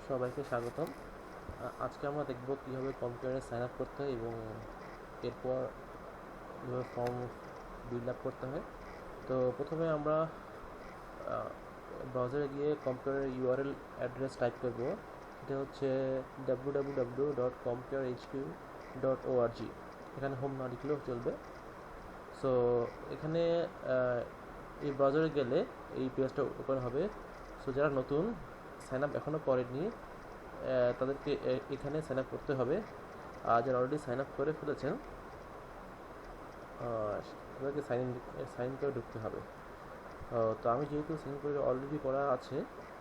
সবাইকে স্বাগতম। আজকে আমরা দেখব কীভাবে কম্পিউটারে সাইন আপ করতে হয় এবং এরপর কীভাবে ফর্ম বিল্ড আপ করতে হয়। তো প্রথমে আমরা ব্রাউজারে গিয়ে কম্পিউটারের ইউআরএল অ্যাড্রেস টাইপ করব। এটা হচ্ছে www.computerhq.org। এখানে হোম না লিখলেও চলবে। সো এখানে এই ব্রাউজারে গেলে এই পেজটা ওপেন হবে। সো যারা নতুন সাইন আপ এখনও করেননি তাদেরকে এখানে সাইন আপ করতে হবে। আর যারা অলরেডি সাইন আপ করে ফেলেছেন তাদেরকে সাইন করে ঢুকতে হবে। তো আমি যেহেতু সাইন করে অলরেডি করা আছে,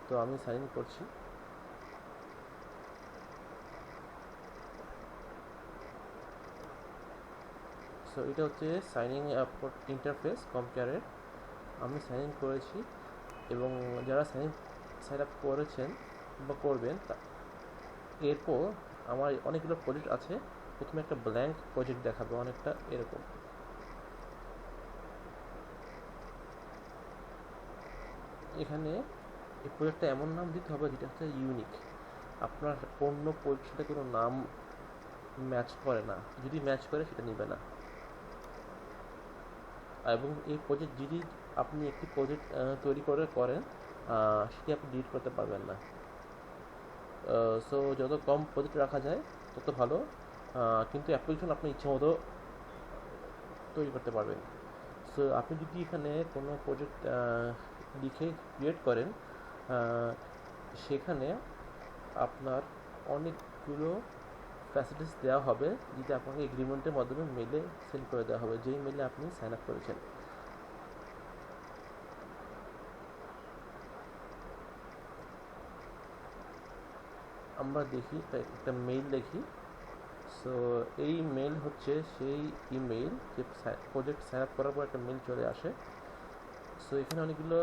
তো আমি সাইন ইন করছি। সো এটা হচ্ছে সাইনিং আপ ইন্টারফেস কম্পিউটারের। আমি সাইন ইন করেছি এবং যারা সাইন আপ করেছেন বা করবেন এরপর আমার অনেকগুলো প্রজেক্ট আছে। প্রথমে একটা ব্ল্যাঙ্ক প্রজেক্ট দেখাবে, অনেকটা এরকম। এখানে এই প্রজেক্টটা এমন নাম দিতে হবে যেটা হচ্ছে ইউনিক। আপনার অন্য প্রজেক্টের সাথে কোনো নাম ম্যাচ করে না, যদি ম্যাচ করে সেটা নেবে না। এবং এই প্রজেক্ট যদি আপনি একটি প্রজেক্ট তৈরি করেন সেটি আপনি ডিলিট করতে পারবেন না। সো যত কম প্রজেক্ট রাখা যায় তত ভালো, কিন্তু অ্যাপ্লিকেশন আপনি ইচ্ছে মতো তৈরি করতে পারবেন। সো আপনি যদি এখানে কোনো প্রজেক্ট লিখে ক্রিয়েট করেন, সেখানে আপনার অনেকগুলো ফ্যাসিলিটিস দেওয়া হবে, যেটা আপনাকে এগ্রিমেন্টের মাধ্যমে মেলে সেন্ড করে দেওয়া হবে, যেই মেলে আপনি সাইন আপ করেছেন। আমরা দেখি একটা মেইল দেখি। সো এই মেইল হচ্ছে সেই ইমেইল যে প্রজেক্ট সাইন আপ করার পর একটা মেইল চলে আসে। সো এখানে অনেকগুলো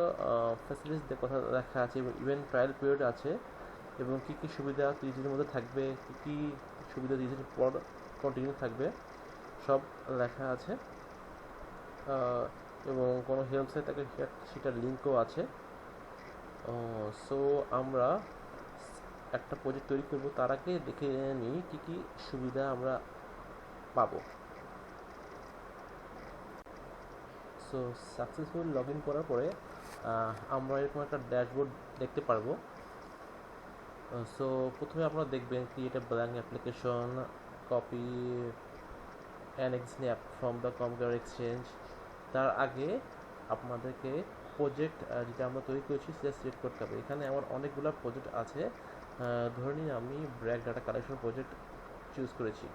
ফ্যাসিলিটিস কথা লেখা আছে, ইভেন্ট ট্রায়াল পিরিয়ড আছে এবং কী কী সুবিধা 30 দিনের মধ্যে থাকবে, কী কী সুবিধা 30 দিনের পর কন্টিনিউ থাকবে, সব লেখা আছে। এবং কোনো হেল্প সাইট থাকে সেটার লিঙ্কও আছে। সো আমরা একটা প্রজেক্ট তৈরি করব, তার আগে দেখে নিই কী কী সুবিধা আমরা পাবো। সো সাকসেসফুল লগ ইন করার পরে আমরা এরকম একটা ড্যাশবোর্ড দেখতে পারবো। সো প্রথমে আপনারা দেখবেন create a blank application, copy an existing app from the computer exchange. তার আগে আপনাদেরকে প্রজেক্ট যেটা আমরা তৈরি করেছি সেটা সিলেক্ট করতে হবে। এখানে আমার অনেকগুলো প্রজেক্ট আছে। ধরে নিন আমি BRAC data collection project choose করেছি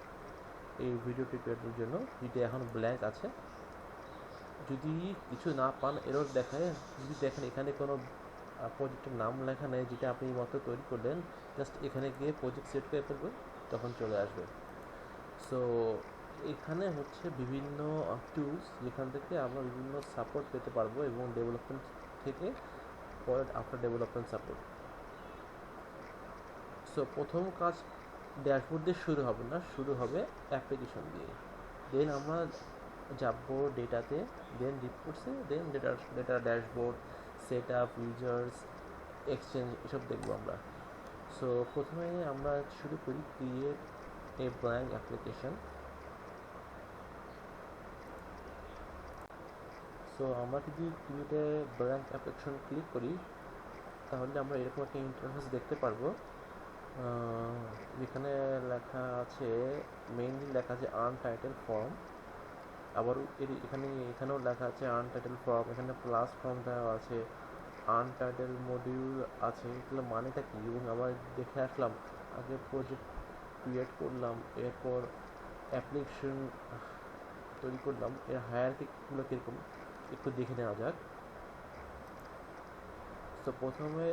এই ভিডিও টিউটোরিয়ালের জন্য, যেটা এখন ব্ল্যাঙ্ক আছে। যদি কিছু না পান এরর দেখায়, যদি দেখেন এখানে কোনো প্রজেক্টের নাম লেখা নেই যেটা আপনি মতো তৈরি করলেন, জাস্ট এখানে গিয়ে প্রজেক্ট সেট করে ফেলবেন, তখন চলে আসবে। সো এখানে হচ্ছে বিভিন্ন টুলস, যেখান থেকে আমরা বিভিন্ন সাপোর্ট পেতে পারবো এবং ডেভেলপমেন্ট থেকে পরে আফটার ডেভেলপমেন্ট সাপোর্ট। সো প্রথম কাজ ড্যাশবোর্ড দিয়ে শুরু হবে না, শুরু হবে অ্যাপ্লিকেশন দিয়ে। দেন আমরা যাবো ডেটাতে, দেন রিপোর্টসে, then data dashboard, set up, users, exchange, এসব দেখবো আমরা। সো প্রথমে আমরা শুরু করি create a blank application. So আমরা যদি create a blank application click করি, তাহলে আমরা এরকম একটা ইন্টারফেস দেখতে পারবো, যেখানে লেখা আছে, মেইনলি লেখা আছে আনটাইটেল ফর্ম। আবার এখানেও লেখা আছে আনটাইটেল ফর্ম, এখানে প্লাস ফর্ম দেওয়া আছে, আনটাইটেল মডিউল আছে। এগুলো মানেটা কি? এবং আবার দেখে আসলাম, আগে প্রজেক্ট ক্রিয়েট করলাম, এরপর অ্যাপ্লিকেশন তৈরি করলাম, এর হায়ারার্কিগুলো কীরকম একটু দেখে নেওয়া যাক। তো প্রথমে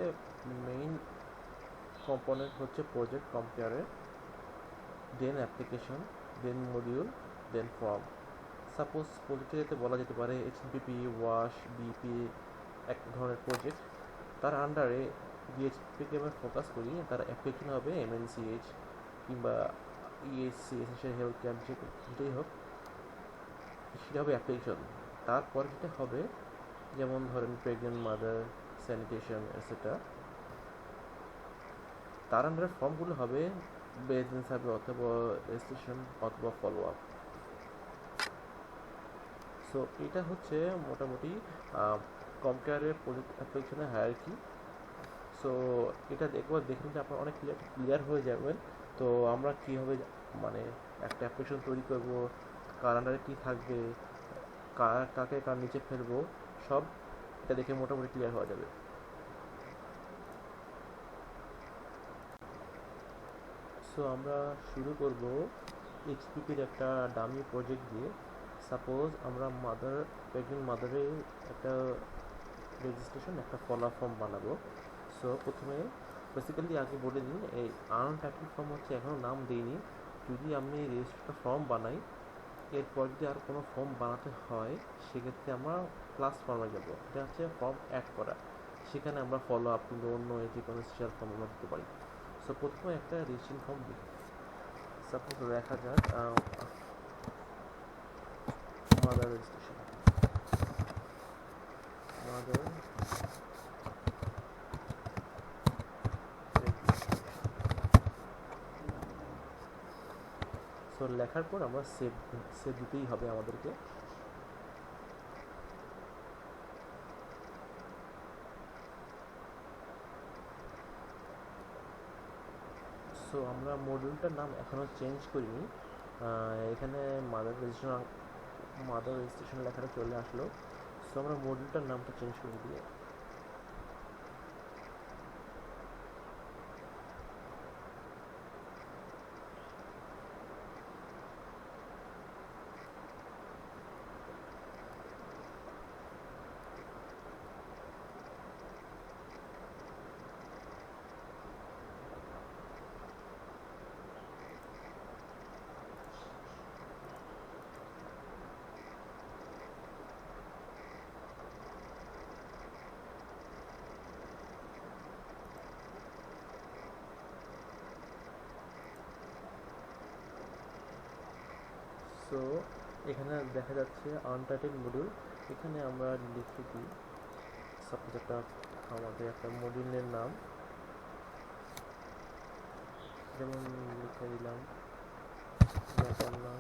মেইন কম্পোনেন্ট হচ্ছে প্রজেক্ট কম্পিউটারের, দেন অ্যাপ্লিকেশন, দেন মডিউল, দেন ফর্ম। সাপোজ প্রজেক্টে বলা যেতে পারে এইচটিটিপি, ওয়াশ, বিপি এক ধরনের প্রজেক্ট। তার আন্ডারে ডিএইচপিকে আমরা ফোকাস করি, তার অ্যাপ্লিকেশন হবে এমএনসিএইচ কিংবা ইএসসি, এসেন্সিয়াল হেলথ ক্যাম্প, যেটাই হোক সেটা হবে অ্যাপ্লিকেশন। তারপর যেটা হবে, যেমন ধরেন প্রেগনেন্ট মাদার, স্যানিটেশন, এটসেট্রা। তার আন্ডারে ফর্মগুলো হবে বেজনেস হবে অথবা রেজিস্ট্রেশন অথবা ফলো আপ। সো এটা হচ্ছে মোটামুটি কম্পিউটারের প্রজেক্ট অ্যাপ্লিকেশনের হায়ারার্কি। সো এটা দেখবো, দেখুন যে আপনার অনেক ক্লিয়ার হয়ে যাবেন। তো আমরা কীভাবে মানে একটা অ্যাপ্লিকেশন তৈরি করব, কার আন্ডারে কী থাকবে, কাকে কার নিচে ফেলবো, সব এটা দেখে মোটামুটি ক্লিয়ার হওয়া যাবে। সো আমরা শুরু করব এইচটিপির একটা ডামি প্রজেক্ট দিয়ে। সাপোজ আমরা প্রেগনেন্ট মাদারের একটা রেজিস্ট্রেশন, একটা ফলো ফর্ম বানাবো। সো প্রথমে বেসিক্যালি আগে বলে দিন, এই আনটাইটেল ফর্ম হচ্ছে এখনও নাম দিইনি। যদি আমি রেজিস্টারটা ফর্ম বানাই, এরপর যদি আর কোনো ফর্ম বানাতে হয় সেক্ষেত্রে আমরা প্লাস ফর্মে যাব। এটা হচ্ছে ফর্ম অ্যাড করা, সেখানে আমরা ফলো আপ কিংবা অন্য যে কোনো স্পেশাল ফর্ম আমরা দিতে পারি। সো প্রথমে একটা রেজিস্ট্রেশন ফর্ম দিই। সাপোজ দেখা যাক মাদার রেজিস্ট্রেশন, মাদার সো লেখার পর আমরা সেভ দিতেই হবে আমাদেরকে। সো আমরা মডিউলটার নাম এখনও চেঞ্জ করিনি। এখানে মাদার রেজিস্ট্রেশন লেখাটা চলে আসলো। সো আমরা মডিউলটার নামটা চেঞ্জ করে দিয়ে সো এখানে দেখা যাচ্ছে আনটাইটেল মডিউল। এখানে আমরা লিখে দিই সাপোজ আমাদের একটা মডিউলের নাম, যেমন লিখে দিলাম নাম।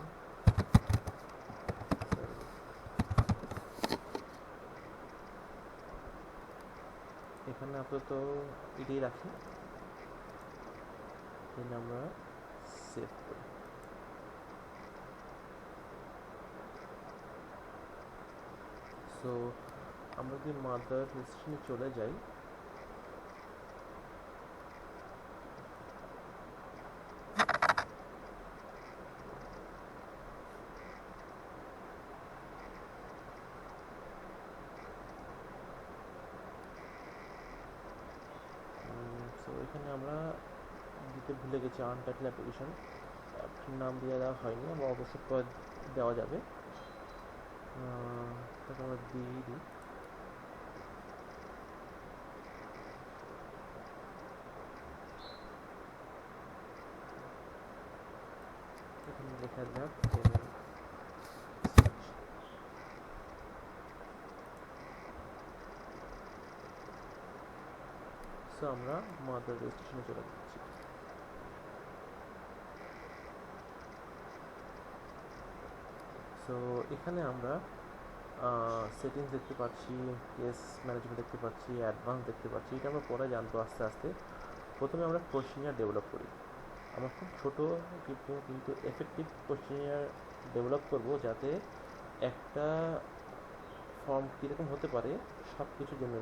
এখানে আপাতত এটাই রাখি, দেন আমরা সেভ করি। সো আমরা যদি মাদার রেজিস্ট্রেশনে চলে যাই, সো এখানে আমরা দিতে ভুলে গেছি আনটাইটেল অ্যাপ্লিকেশন, নাম দিয়ে দেওয়া হয়নি, আমরা অবশ্যই পর দেওয়া যাবে। তাকে আমরা দিয়ে দিই। এখানে লেখা যাক সো আমরা মাদার রেজিস্ট্রেশনে চলে যাচ্ছি। সো এখানে আমরা সেটিংস দেখতে পাচ্ছি, কেস ম্যানেজমেন্ট দেখতে পাচ্ছি, অ্যাডভান্স দেখতে পাচ্ছি। এটা আমরা পরে জানবো আস্তে আস্তে। প্রথমে আমরা কোশ্চেনিয়ার ডেভেলপ করি। আমরা খুব ছোটো কিন্তু এফেক্টিভ কোশ্চেনিয়ার ডেভেলপ করব, যাতে একটা ফর্ম কীরকম হতে পারে সব কিছু জেনে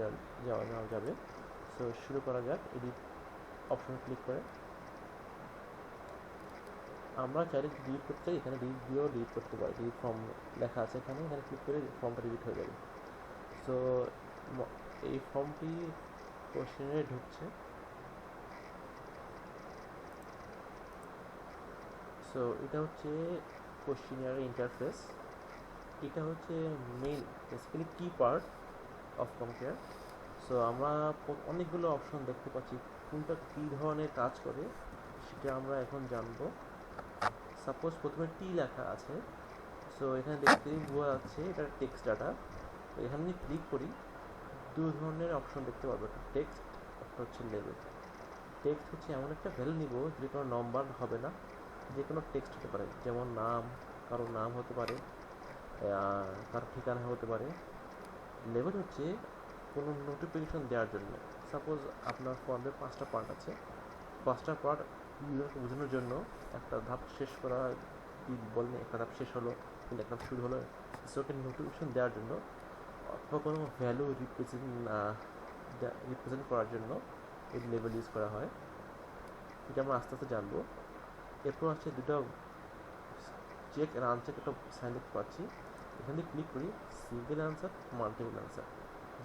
যাওয়া যাবে। সো শুরু করা যাক। এডিট অপশন ক্লিক করে আমরা চাইলে ডিলিট করতে চাই, এখানে ডিলিট দিয়েও ডিলিট করতে পারি। ডিলিট ফর্ম লেখা আছে এখানে ক্লিক করে ফর্মটা ডিলিট হয়ে যাবে। সো এই ফর্মটি কোশ্চেনে ঢুকছে। সো এটা হচ্ছে কোশ্চেনিয়ার ইন্টারফেস। এটা হচ্ছে মেইন বেসিক্যালি কি পার্ট অফ কম্পিউটার। সো আমরা অনেকগুলো অপশন দেখতে পাচ্ছি, কোনটা কী ধরনের কাজ করে সেটা আমরা এখন জানবো। সাপোজ প্রথমে টি লেখা আছে, সো এখানে দেখতে বোঝা যাচ্ছে এটা টেক্সট ডাটা। এখানে যদি ক্লিক করি দু ধরনের অপশন দেখতে পাবো, একটা টেক্সট, একটা হচ্ছে লেবেল। টেক্সট হচ্ছে এমন একটা ভ্যালু নিব যে কোনো নম্বর হবে না, যে কোনো টেক্সট হতে পারে, যেমন নাম, কারো নাম হতে পারে, কারো ঠিকানা হতে পারে। লেভেল হচ্ছে কোনো নোটিফিকেশন দেওয়ার জন্য। সাপোজ আপনার ফর্মে 5টা পার্ট আছে, 5টা পার্ট ইউজারকে বোঝানোর জন্য একটা ধাপ শেষ করা, কি বলেন, একটা ধাপ শেষ হলো কিন্তু একটা ধাপ শুরু হলো, ওকে নোটিফিকেশন দেওয়ার জন্য অথবা কোনো ভ্যালু রিপ্রেজেন্ট করার জন্য এই লেভেল ইউজ করা হয়। এটা আমরা আস্তে আস্তে জানবো। এরপর আছে দুটো চেক অ্যান্ড আনচেক, একটা সাইন দেখতে পাচ্ছি, এখান থেকে ক্লিক করি সিঙ্গেল অ্যান্সার, মাল্টিপল অ্যান্সার।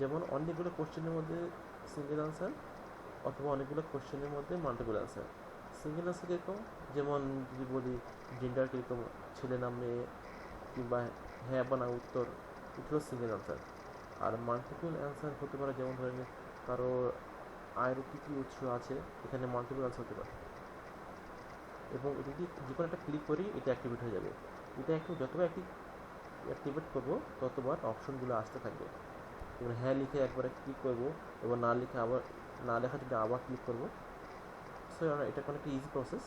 যেমন অনেকগুলো কোশ্চেনের মধ্যে সিঙ্গেল অ্যান্সার অথবা অনেকগুলো কোশ্চেনের মধ্যে মাল্টিপল অ্যান্সার। সিঙ্গেল অ্যান্সার কীরকম, যেমন যদি বলি জেন্ডার কীরকম, ছেলে না মেয়ে, কিংবা হ্যাঁ বা না উত্তর, এগুলো সিঙ্গেল অ্যান্সার। আর মাল্টিপল অ্যান্সার হতে পারে যেমন ধরেন কারো আয়ের কী কী উৎস আছে, এখানে মাল্টিপল অ্যান্সার হতে পারে। এবং এটা যদি যে কোনো একটা ক্লিক করি এটা অ্যাক্টিভেট হয়ে যাবে। এটা একটু যতবার অ্যাক্টিভেট করবো ততবার অপশনগুলো আসতে থাকবে। এবং হ্যাঁ লিখে একবারে ক্লিক করবো এবং না লিখে আবার, না লেখা যদি আবার ক্লিক করবো। সো এটা কোনো একটা ইজি প্রসেস।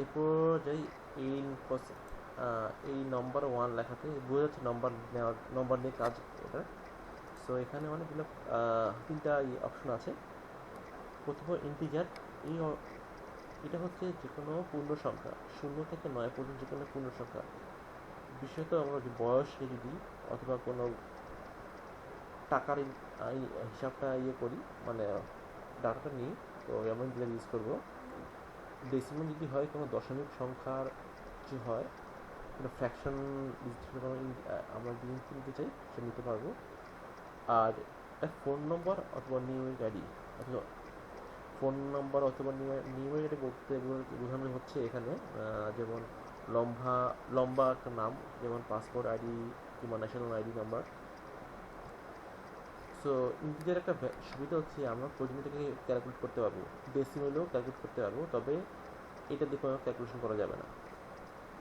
এরপর যাই এই এই নম্বর 1 লেখাতে বোঝা যাচ্ছে নম্বর নিয়ে কাজ এটা। সো এখানে অনেকগুলো 3টা অপশন আছে। প্রথমে ইন্টিজার, এই এটা হচ্ছে যে কোনো পূর্ণ সংখ্যা, 0 থেকে 9 পর্যন্ত যে কোনো পূর্ণ সংখ্যা। বিশেষত আমরা যে বয়সে যদি অথবা কোনো টাকার হিসাবটা করি, মানে ডাটাটা নিই, তো এমন দিলে ইউজ করবো। ডেসিমাল যদি হয় কোনো দশমিক সংখ্যার কিছু হয়, কোনো ফ্র্যাকশন আমরা যদি ইনপুট নিতে চাই সেটা নিতে পারবো। আর একটা ফোন নম্বর অথবা নিউমেরিক আইডি, অথবা ফোন নম্বর অথবা নিউমেরিক আইডি বলতে বোঝানো হচ্ছে এখানে যেমন লম্বা একটা নাম, যেমন পাসপোর্ট আইডি কিংবা national ID number. So integer একটা সুবিধা হচ্ছে আমরা প্রয়োজনীয়টাকে ক্যালকুলেট করতে পারবো, ডেসিমেলেও ক্যালকুলেট করতে পারবো, তবে এটা দিয়ে কোনো ক্যালকুলেশন করা যাবে না।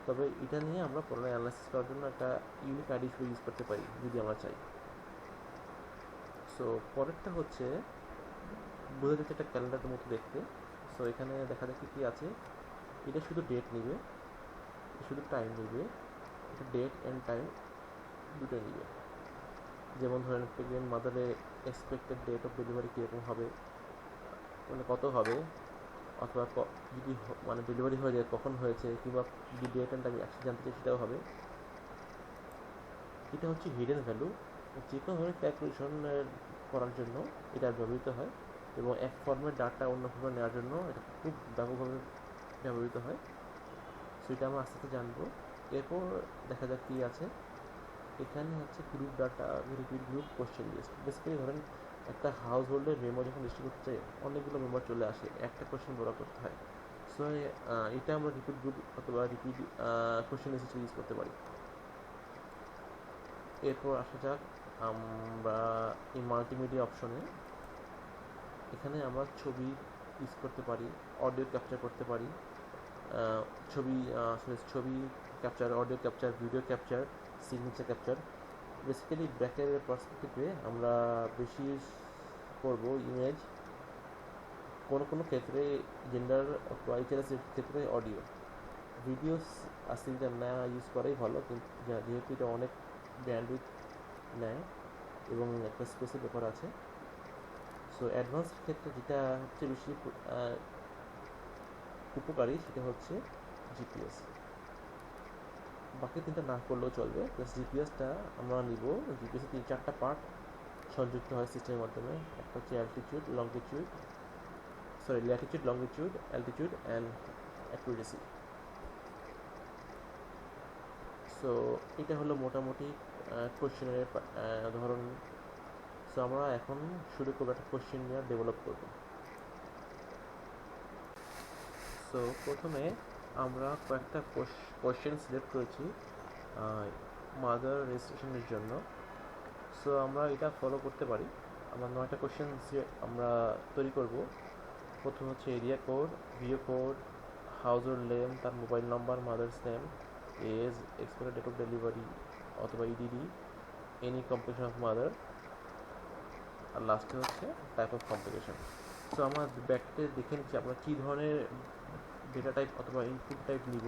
তবে এটা নিয়ে আমরা পুরোনো অ্যানালাইসিস করার জন্য একটা ইউনিক আইডি হিসেবে ইউজ করতে পারি যদি আমরা চাই। সো পরেরটা হচ্ছে বোঝা যাচ্ছে একটা ক্যালেন্ডারের মতো দেখতে। সো এখানে দেখা যাচ্ছে কী আছে, এটা শুধু ডেট নিবে, শুধু টাইম নিবে, এটা ডেট অ্যান্ড টাইম দুটোই নিবে। যেমন ধরেন প্রেগনেন্ট মাদারে এক্সপেক্টেড ডেট অফ ডেলিভারি কীরকম হবে, মানে কত হবে, অথবা যদি মানে ডেলিভারি হয়ে যায় কখন হয়েছে, কিংবা যদি ডেট অ্যান্ড টাইম একসাথে জানতে চাই সেটাও হবে। এটা হচ্ছে হিডেন ভ্যালু, যে কোনো ধরনের ক্যালকুলেশন করার জন্য এটা ব্যবহৃত হয়, এবং এক ফর্মের ডাটা অন্য ফর্মে নেওয়ার জন্য এটা খুব ব্যাপকভাবে ব্যবহৃত হয়। সো এটা আমরা আস্তে আস্তে জানবো। এরপর দেখা যাক কী আছে। এখানে হচ্ছে group data, repeat group, question list. Basically ধরেন একটা হাউস হোল্ডের মেম্বার যখন লিস্ট করতে চাই অনেকগুলো মেম্বার চলে আসে, একটা কোশ্চেন বড় করতে হয়। সো এটা আমরা রিপিট গ্রুপ অথবা রিপিট কোশ্চেন লিস্ট ইউজ করতে পারি। এরপর আসা যাক আমরা এই মাল্টিমিডিয়া অপশনে। এখানে আমরা ছবি ইউজ করতে পারি, অডিও ক্যাপচার করতে পারি, ছবি capture, audio capture, video capture, signature capture. Basically ব্যাকের পার্সপেক্টিভে আমরা বেশি করব ইমেজ, কোনো ক্ষেত্রে জেন্ডার অথবা এইচএলএস ক্ষেত্রে অডিও। ভিডিওস আজকে যেটা না ইউজ করাই ভালো, কিন্তু যেহেতু এটা অনেক ব্যান্ডউইথ নেয় এবং একটা স্পেসের ব্যাপার আছে। সো অ্যাডভান্স ক্ষেত্রে যেটা হচ্ছে বেশি উপকারী সেটা হচ্ছে জিপিএস। বাকি 3টা না করলেও চলবে, প্লাস জিপিএসটা আমরা নিব। জিপিএসে 3-4টা পার্ট সংযুক্ত হয় সিস্টেমের মাধ্যমে। একটা হচ্ছে Latitude, longitude, altitude and accuracy. So এটা হলো মোটামুটি কোশ্চেনের ধরন। সো আমরা এখন শুরু করবো একটা কোশ্চেন নিয়ে ডেভেলপ করব। সো প্রথমে আমরা কয়েকটা কোশ্চেন সিলেক্ট করেছি মাদার রেজিস্ট্রেশনের জন্য। সো আমরা এটা ফলো করতে পারি। আমরা 9টা কোশ্চেন আমরা তৈরি করব। প্রথম হচ্ছে area code, VO code, household name, তার mobile number, mother's name, age, expiry date of delivery অথবা EDD, any complication of mother, আর লাস্টে হচ্ছে টাইপ অফ কমপ্লিকেশন। সো আমরা ব্যাকটে দেখে নিচ্ছি আমরা কী ধরনের ডেটা টাইপ অথবা ইনপুট টাইপ নিব।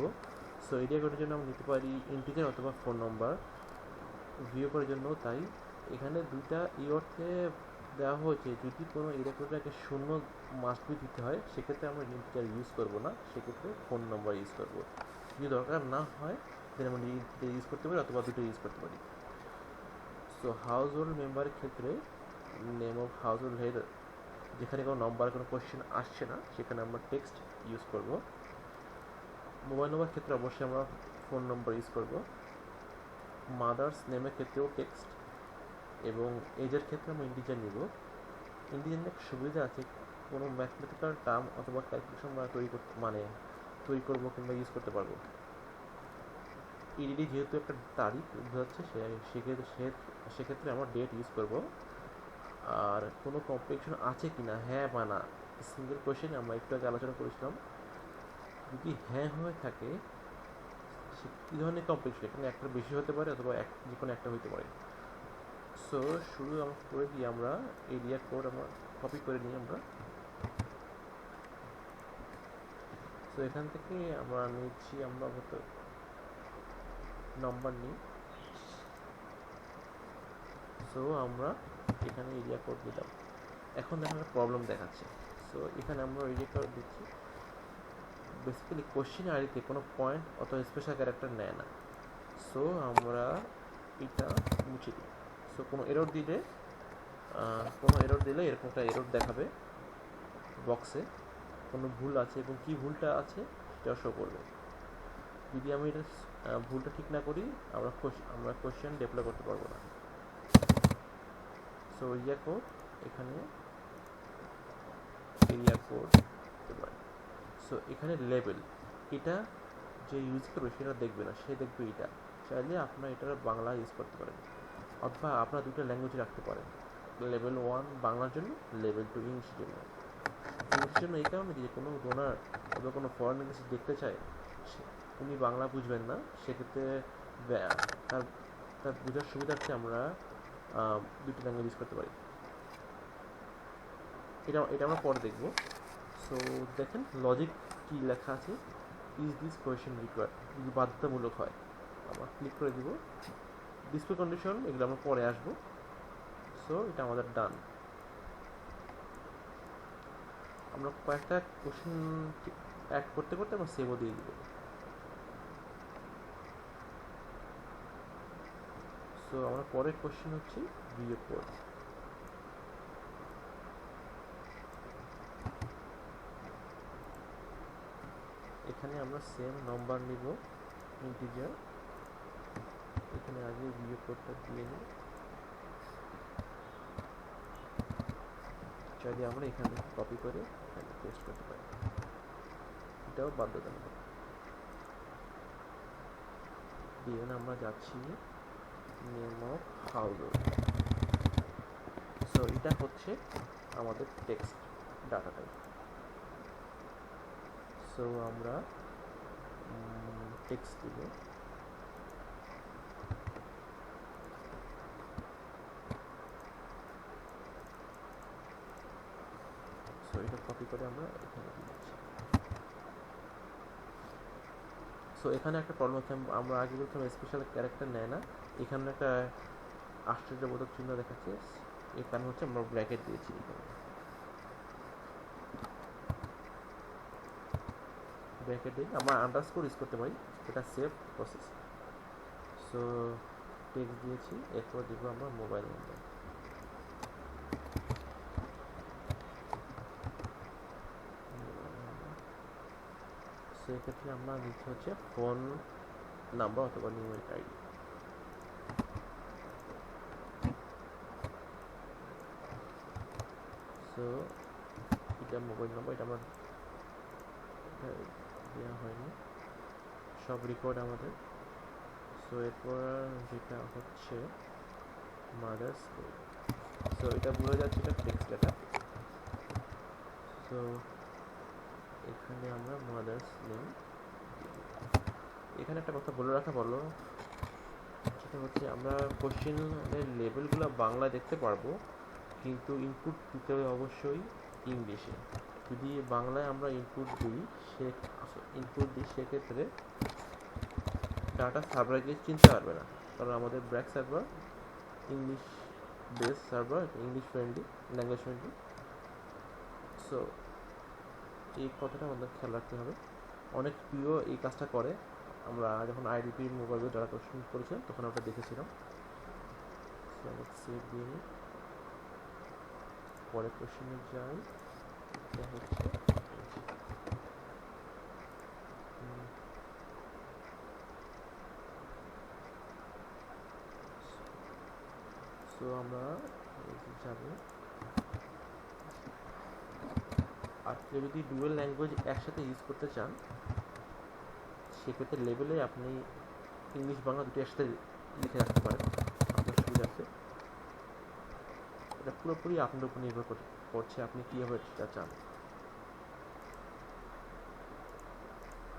সো এরিয়া কোডের জন্য আমরা নিতে পারি ইন্টিজার অথবা ফোন নম্বর, ভিউ করার জন্য তাই। এখানে দুইটা এই অর্থে দেওয়া হয়েছে যদি কোনো এরিয়া কোডটাকে শূন্য মাস্ট বি দিতে হয় সেক্ষেত্রে আমরা ইন্টিজার ইউজ করব না, সেক্ষেত্রে ফোন নম্বর ইউজ করব। যদি দরকার না হয় তাহলে আমরা ইউজ করতে পারি অথবা দুটো ইউজ করতে পারি। সো হাউস হোল্ড মেম্বারের ক্ষেত্রে name of house hold head, যেখানে কোনো নম্বর কোনো কোয়েশ্চেন আসছে না সেখানে আমরা টেক্সট ইউজ করব। মোবাইল নম্বর ক্ষেত্রে অবশ্যই আমরা ফোন নম্বর ইউজ করব। মাদার্স নেমের ক্ষেত্রেও টেক্সট, এবং এজের ক্ষেত্রে আমরা ইন্টিজার নিব। ইন্টিজার একটা সুবিধা আছে, কোনো ম্যাথমেটিক্যাল টার্ম অথবা ক্যালকুলেশন আমরা তৈরি করবো কিংবা ইউজ করতে পারবো। ইডিডি যেহেতু একটা তারিখ বোঝাচ্ছে সেক্ষেত্রে আমরা ডেট ইউজ করব। আর কোনো কমপ্লিকেশন আছে কি না, হ্যাঁ বা না, সিঙ্গেল কোয়েশ্চেন আমরা একটু আগে আলোচনা করেছিলাম। যদি হ্যাঁ হয়ে থাকে সে কী ধরনের কমপ্লিকেশন, এখানে একটা বেশি হতে পারে অথবা যে কোনো একটা হতে পারে। সো শুরু আমরা করে দিই, আমরা এরিয়া কোড আমরা কপি করে নিই আমরা। সো এখান থেকে আমরা নিচ্ছি, আমরা নাম্বার নিই। সো আমরা এখানে এরিয়া কোড দিলাম। এখন দেখেন প্রবলেম দেখাচ্ছে। সো এখানে আমরা এরিয়া কোড দিচ্ছি, বেসিক্যালি কোশ্চেন আইডিতে কোনো পয়েন্ট অথবা স্পেশাল ক্যারেক্টার নেয় না। সো আমরা এটা মুছে দিই। সো কোনো এরর দিলে এরকম একটা এরর দেখাবে বক্সে, কোনো ভুল আছে এবং কী ভুলটা আছে সেটা শো করবে। যদি আমি এটা ভুলটা ঠিক না করি আমরা কোশ্চেন ডেপ্লয় করতে পারবো না। সো এরিয়া কোড, এখানে এরিয়া কোড। সো এখানে লেবেল, এটা যে ইউজ করবে সেটা দেখবে না, সে দেখবে এটা। চাইলে আপনারা এটা বাংলা ইউজ করতে পারেন অথবা আপনারা দুটো ল্যাঙ্গুয়েজে রাখতে পারেন। লেভেল 1 বাংলার জন্য, লেভেল 2 ইংলিশের জন্য। ইংলিশের জন্য এই কারণে যে কোনো ডোনার অথবা কোনো ফরেন ল্যাঙ্গুয়েজ দেখতে চায়, উনি বাংলা বুঝবেন না, সেক্ষেত্রে তার বোঝার সুবিধার্থে আমরা দুটো ল্যাঙ্গুয়েজ ইউজ করতে পারি। এটা আমরা পরে দেখব। সো দেখেন লজিক কি লেখা আছে, ইজ দিস কোয়েশ্চেন রিকোয়ার্ড, যদি বাধ্যতামূলক হয় আমরা ক্লিক করে দিব। ডিসপ্লে কন্ডিশন এগুলো আমরা পরে আসবো। সো এটা আমাদের ডান। আমরা কয়েকটা কোশ্চেন অ্যাড করতে করতে আমরা সেভও দিয়ে দিব। সো আমরা পরের কোশ্চেন হচ্ছে ভিডিও কোড। এখানে আমরা সেম নাম্বার নিব ইন্টিজার, এখানে আগে ভিডিও কোডটা দিয়ে নিই। চাইলে আমরা এখান থেকে কপি করে এখানে পেস্ট করতে পারি, এটাও বাধ্যতামূলক। দিয়ে আমরা যাচ্ছি name of house hold. So এটা হচ্ছে আমাদের টেক্সট ডাটা টাইপ। সো আমরা টেক্সট দিব। সো এটা কপি করে আমরা এখানে দিচ্ছি। সো এখানে একটা প্রবলেম হচ্ছে, আমরা আগে বলছিলাম স্পেশাল ক্যারেক্টার নেয় না, এখানে একটা আশ্চর্যবোধক চিহ্ন দেখাচ্ছে, এর কারণ হচ্ছে আমরা ব্র্যাকেট দিয়েছি এখানে। ব্র্যাকেট দিয়ে আমরা আন্ডারস্কোর ইউজ করতে পারি, এটা সেভ প্রসেস। সো টেক্সট দিয়েছি, এরপর দিব আমরা মোবাইল নাম্বার। সেক্ষেত্রে আমরা দিচ্ছি হচ্ছে ফোন নাম্বার অথবা নিউমেরিক আইডি। সো এটা মোবাইল নাম্বার, এটা আমার দেওয়া হয়নি, সব রেকর্ড আমাদের। সো এরপর যেটা হচ্ছে মাদার্স নেম। সো এটা বোঝা যাচ্ছে এটা টেক্সট ডেটা। সো এখানে আমরা মাদার্স নেম। এখানে একটা কথা বলে রাখা ভালো, সেটা হচ্ছে আমরা কোশ্চেনের লেভেলগুলো বাংলা দেখতে পারবো, কিন্তু ইনপুট দিতে হবে অবশ্যই ইংলিশে। যদি বাংলায় আমরা ইনপুট দিই সেক্ষেত্রে ডাটা সার্ভারকে চিনতে পারবে না, কারণ আমাদের BRAC server English base server, English friendly, language friendly. So এই কথাটা আমাদের খেয়াল রাখতে হবে। অনেক প্রিয় এই কাজটা করে, আমরা যখন আইডিপির মোবাইলে যারা কোশ্চেন করেছিলাম তখন ওটা দেখেছিলাম। সো আমরা সেভ দিয়ে নিই, পরে কোশ্চেনে যাই। এটা হচ্ছে সো আমরা যাবো। আর কেউ যদি ডুয়েল ল্যাঙ্গুয়েজ একসাথে ইউজ করতে চান সেক্ষেত্রে লেভেলে আপনি ইংলিশ বাংলা দুটো একসাথে লিখে রাখতে পারেন আপনার সুবিধার্থে। এটা পুরোপুরি আপনার উপর নির্ভর করছে আপনি কীভাবে সেটা চান।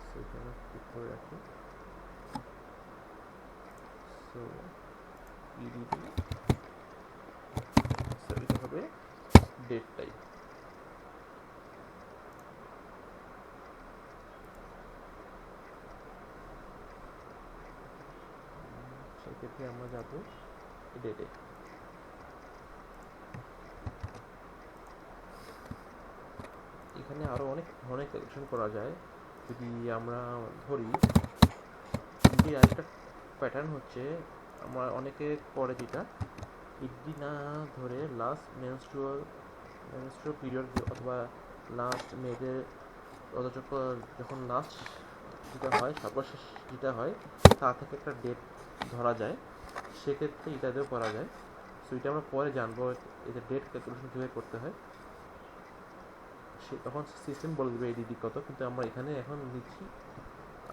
সেখানে ক্লিক করে রাখি। সো ইডিডি, সো এটা হবে ডেট টাইপ। সেক্ষেত্রে আমরা যাবো ডেটে। এখানে আরও অনেক ধরনের ক্যালকুলেশন করা যায়। যদি আমরা ধরি ইডি আরেকটা প্যাটার্ন হচ্ছে, আমরা অনেকে করে যেটা ইডি না ধরে লাস্ট মেনস্ট্রুয়াল পিরিয়ড অথবা লাস্ট মেয়েদের যখন লাস্ট যেটা হয় সর্বশেষ যেটা হয় তা থেকে একটা ডেট ধরা যায়, সেক্ষেত্রে এটা দিয়েও করা যায়। সো এটা আমরা পরে জানবো এদের ডেট ক্যালকুলেশন কীভাবে করতে হয়। সে তখন সিস্টেম বলে দেবে এডিডি কত, কিন্তু আমরা এখানে এখন নিচ্ছি,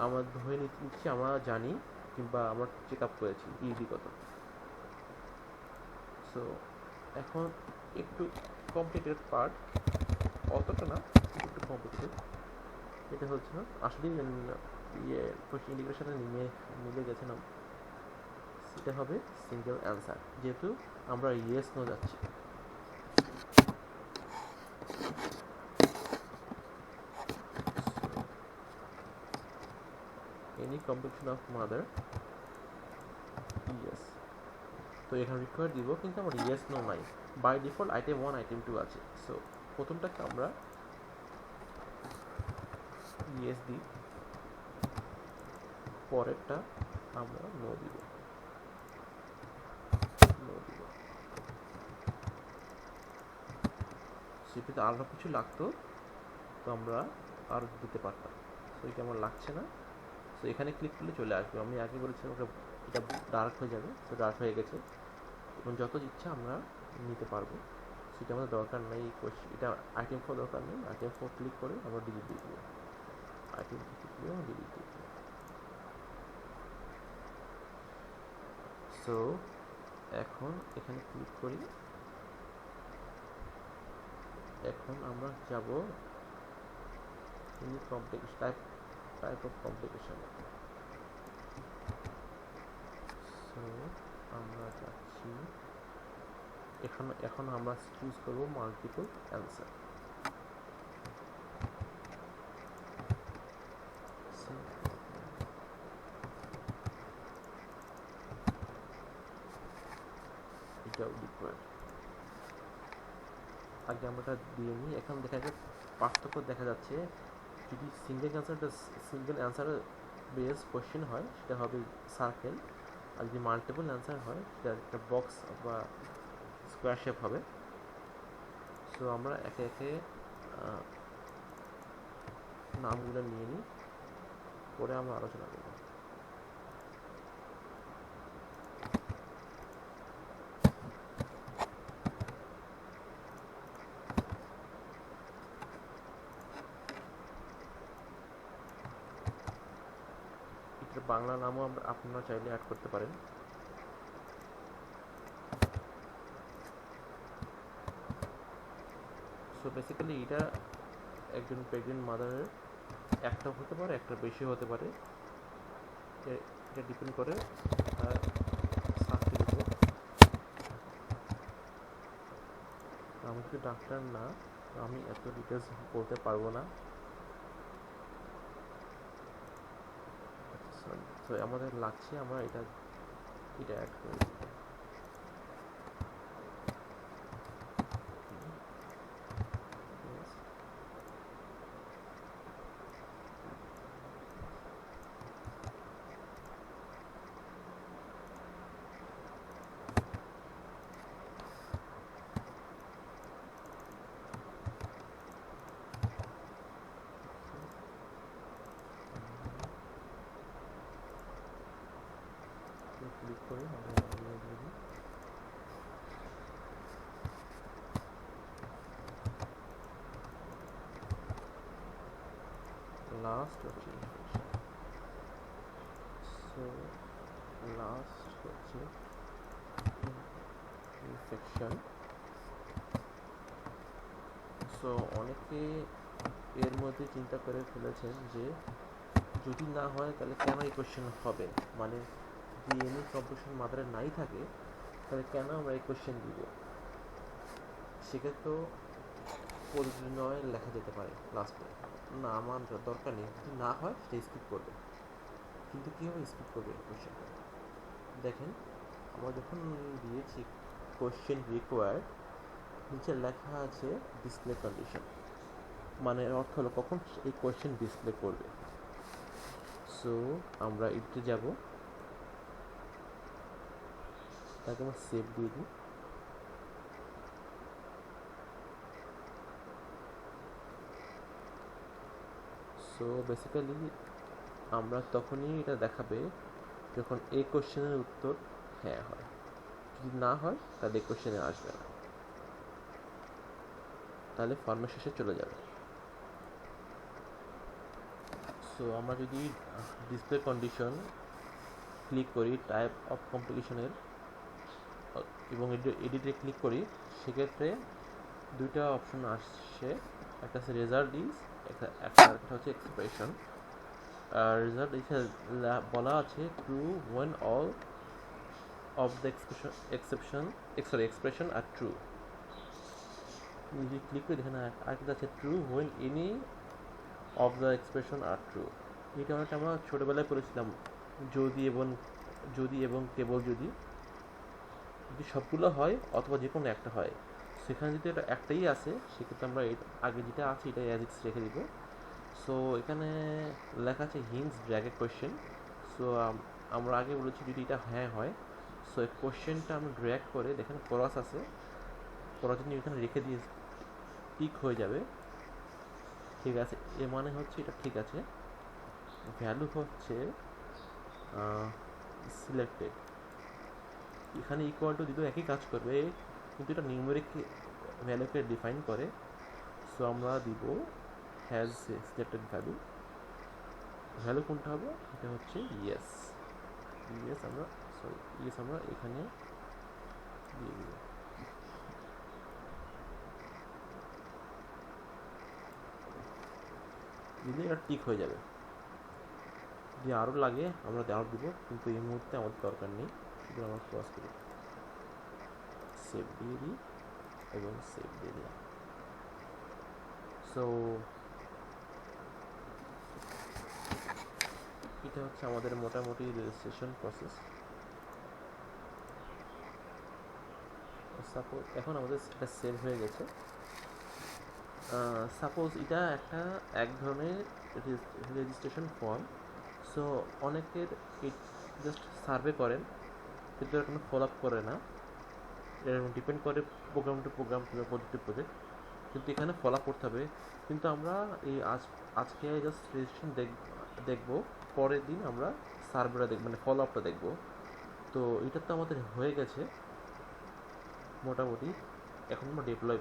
আমরা ধরে নিচ্ছি আমরা জানি কিংবা আমরা চেক আপ করেছি ইডি কত। সো এখন একটু কমপ্লিকেটেড পার্ট, অতটা না, একটু কমপ্লিকেটেড। এটা হচ্ছে না আসলে কোশ্চেন ইন্টিগ্রেশনে মিলে গেছে না, সেটা হবে সিঙ্গেল অ্যান্সার, যেহেতু আমরা ইয়েস নো যাচ্ছি। Any competition of mother yes, তো এখানে রিকোয়ার দিব, কিন্তু আমার ইয়েস নো নাই, বাই ডিফল্ট আইটেম 1 আইটেম 2 আছে। সো প্রথমটাকে আমরা ইয়েস দিই, পরেরটা আমরা নো দিব। সেটাতে আরও কিছু লাগতো তো আমরা আরও দিতে পারতাম, তো এটা আমার লাগছে না। সো এখানে ক্লিক করলে চলে আসবে, আমি আগে বলেছিলাম ওটা এটা ডার্ক হয়ে যাবে, তো ডার্ক হয়ে গেছে। এবং যত ইচ্ছা আমরা নিতে পারবো, সেটা আমাদের দরকার নেই। এটা আইটেম 4 দরকার নেই, আইটেম 4 ক্লিক করে আমরা ডিলিট দিয়ে দেবো, আইটেম ক্লিক করে আমরা ডিলিট দিয়ে দেবো। সো এখন এখানে ক্লিক করি, এখন আমরা যাব complication type of complication. So আমরা যাচ্ছি, এখন আমরা চুজ করব মাল্টিপল অ্যান্সার। এটাও রিকোয়ার্ড, আগে আমরা এটা দিয়ে নিই। এখন দেখা যায় পার্থক্য দেখা যাচ্ছে, যদি সিঙ্গেল অ্যান্সার বেস কোশ্চেন হয় সেটা হবে সার্কেল, আর যদি মাল্টিপল অ্যান্সার হয় সেটা একটা বক্স বা স্কোয়ার শেপ হবে। সো আমরা একে একে নামগুলো নিয়ে নিই, পরে আমরা আলোচনা করব। এটার বাংলা নামও আপনারা চাইলে অ্যাড করতে পারেন। সো বেসিক্যালি এটা একজন প্রেগনেন্ট মাদারের একটা হতে পারে, একটা বেশি হতে পারে, এটা ডিপেন্ড করে সার্কেলের উপর। আমি কিন্তু ডাক্তার না, আমি এত ডিটেলস বলতে পারবো না। সরি, তো আমাদের লাগছে আমরা এটা অ্যাড করে দিই। Yes. ক্লিক করে আমরা লাস্ট হচ্ছে ইনফেকশন। সো লাস্ট হচ্ছে ইনফেকশন। সো অনেকে এর মধ্যে চিন্তা করে ফেলেছেন যে যদি না হয় তাহলে কেন এই কোশ্চেন হবে, মানে যদি এনি কম্পিটিশন মাথায় নাই থাকে তাহলে কেন আমরা এই কোশ্চেন দিব। সেক্ষেত্রেও পরিণয় লেখা যেতে পারে লাস্টে, না আমার দরকার নেই, যদি না হয় সেটা স্কিপ করবে। কিন্তু কীভাবে স্কিপ করবে কোশ্চেনটা দেখেন, আমরা যখন দিয়েছি কোশ্চেন রিকোয়ার্ড, নিচে লেখা আছে ডিসপ্লে কন্ডিশন, মানে অর্থ হলো কখন এই কোশ্চেন ডিসপ্লে করবে। সো আমরা এডিটে যাব, তাকে আমরা সেভ দিয়ে দিই। সো বেসিক্যালি আমরা তখনই এটা দেখাবে যখন এই কোশ্চেনের উত্তর হ্যাঁ হয়, যদি না হয় তাহলে এই কোশ্চেনে আসবে না, তাহলে ফর্মের শেষে চলে যাবে। সো আমরা যদি ডিসপ্লে কন্ডিশন ক্লিক করি টাইপ অফ কমপ্লিকেশনের এবং এডিটে ক্লিক করি, সেক্ষেত্রে দুইটা অপশন আসছে, একটা আছে রেজাল্ট ইজ, একটা হচ্ছে এক্সপ্রেশন। রেজাল্ট এখানে বলা আছে true when all of the expression are true। যদি ক্লিক করে দেখেন আরেকটা আছে true when any of the expression are true। এটা অনেকটা আমরা ছোটোবেলায় পড়েছিলাম, যদি এবং কেবল যদি সবগুলো হয় অথবা যে কোনো একটা হয়, সেখানে যদি এটা একটাই আছে সেক্ষেত্রে আমরা আগে যেটা আছে এটা অ্যাজ ইটস রেখে দিব। সো এখানে লেখা আছে হিন্টস ড্র্যাগেড কোয়েশ্চেন। সো আমরা আগে বলেছি যদি এটা হ্যাঁ হয়, সো এই কোয়েশ্চেনটা আমরা ড্র্যাগ করে দেখেন ক্রস আছে, ক্রস যদি এখানে রেখে দিয়ে টিক হয়ে যাবে, ঠিক আছে, এর মানে হচ্ছে এটা ঠিক আছে। ভ্যালু হচ্ছে সিলেক্টেড, এখানে ইকুয়াল টু দিতেও একই কাজ করবে, কিন্তু এটা নিউমেরিক ভ্যালুকে ডিফাইন করে। সো আমরা দিব হ্যাজ সিলেক্টেড ভ্যালু, ভ্যালু কোনটা হবে, এটা হচ্ছে ইয়েস। ইয়েস আমরা এখানে দিয়ে দিব। দিলে এটা টিক হয়ে যাবে, যদি আরও লাগে আমরা আরও দিব, কিন্তু এই মুহূর্তে আমাদের দরকার নেই, শুধু আমরা ক্রস করি, সেভ দিয়ে দিই এবং সেভ দিয়ে দিলাম। সো এটা হচ্ছে আমাদের মোটামুটি রেজিস্ট্রেশন প্রসেস। সাপোজ এখন আমাদের এটা সেভ হয়ে গেছে। সাপোজ এটা এক ধরনের রেজিস্ট্রেশন ফর্ম। সো অনেকের জাস্ট সার্ভে করেন কিন্তু এর কোনো ফলো আপ করে না, এর ডিপেন্ড করে প্রোগ্রাম টু প্রোগ্রাম কিংবা প্রজেক্ট টু প্রজেক্ট, কিন্তু এখানে ফলো আপ করতে হবে। কিন্তু আমরা এই আজকে জাস্ট রেজিস্ট্রেশন দেখবো, পরের দিন আমরা সার্ভেটা দেখব, মানে ফলো আপটা দেখবো। তো এটা তো আমাদের হয়ে গেছে মোটামুটি, এখন আমরা ডিপ্লয়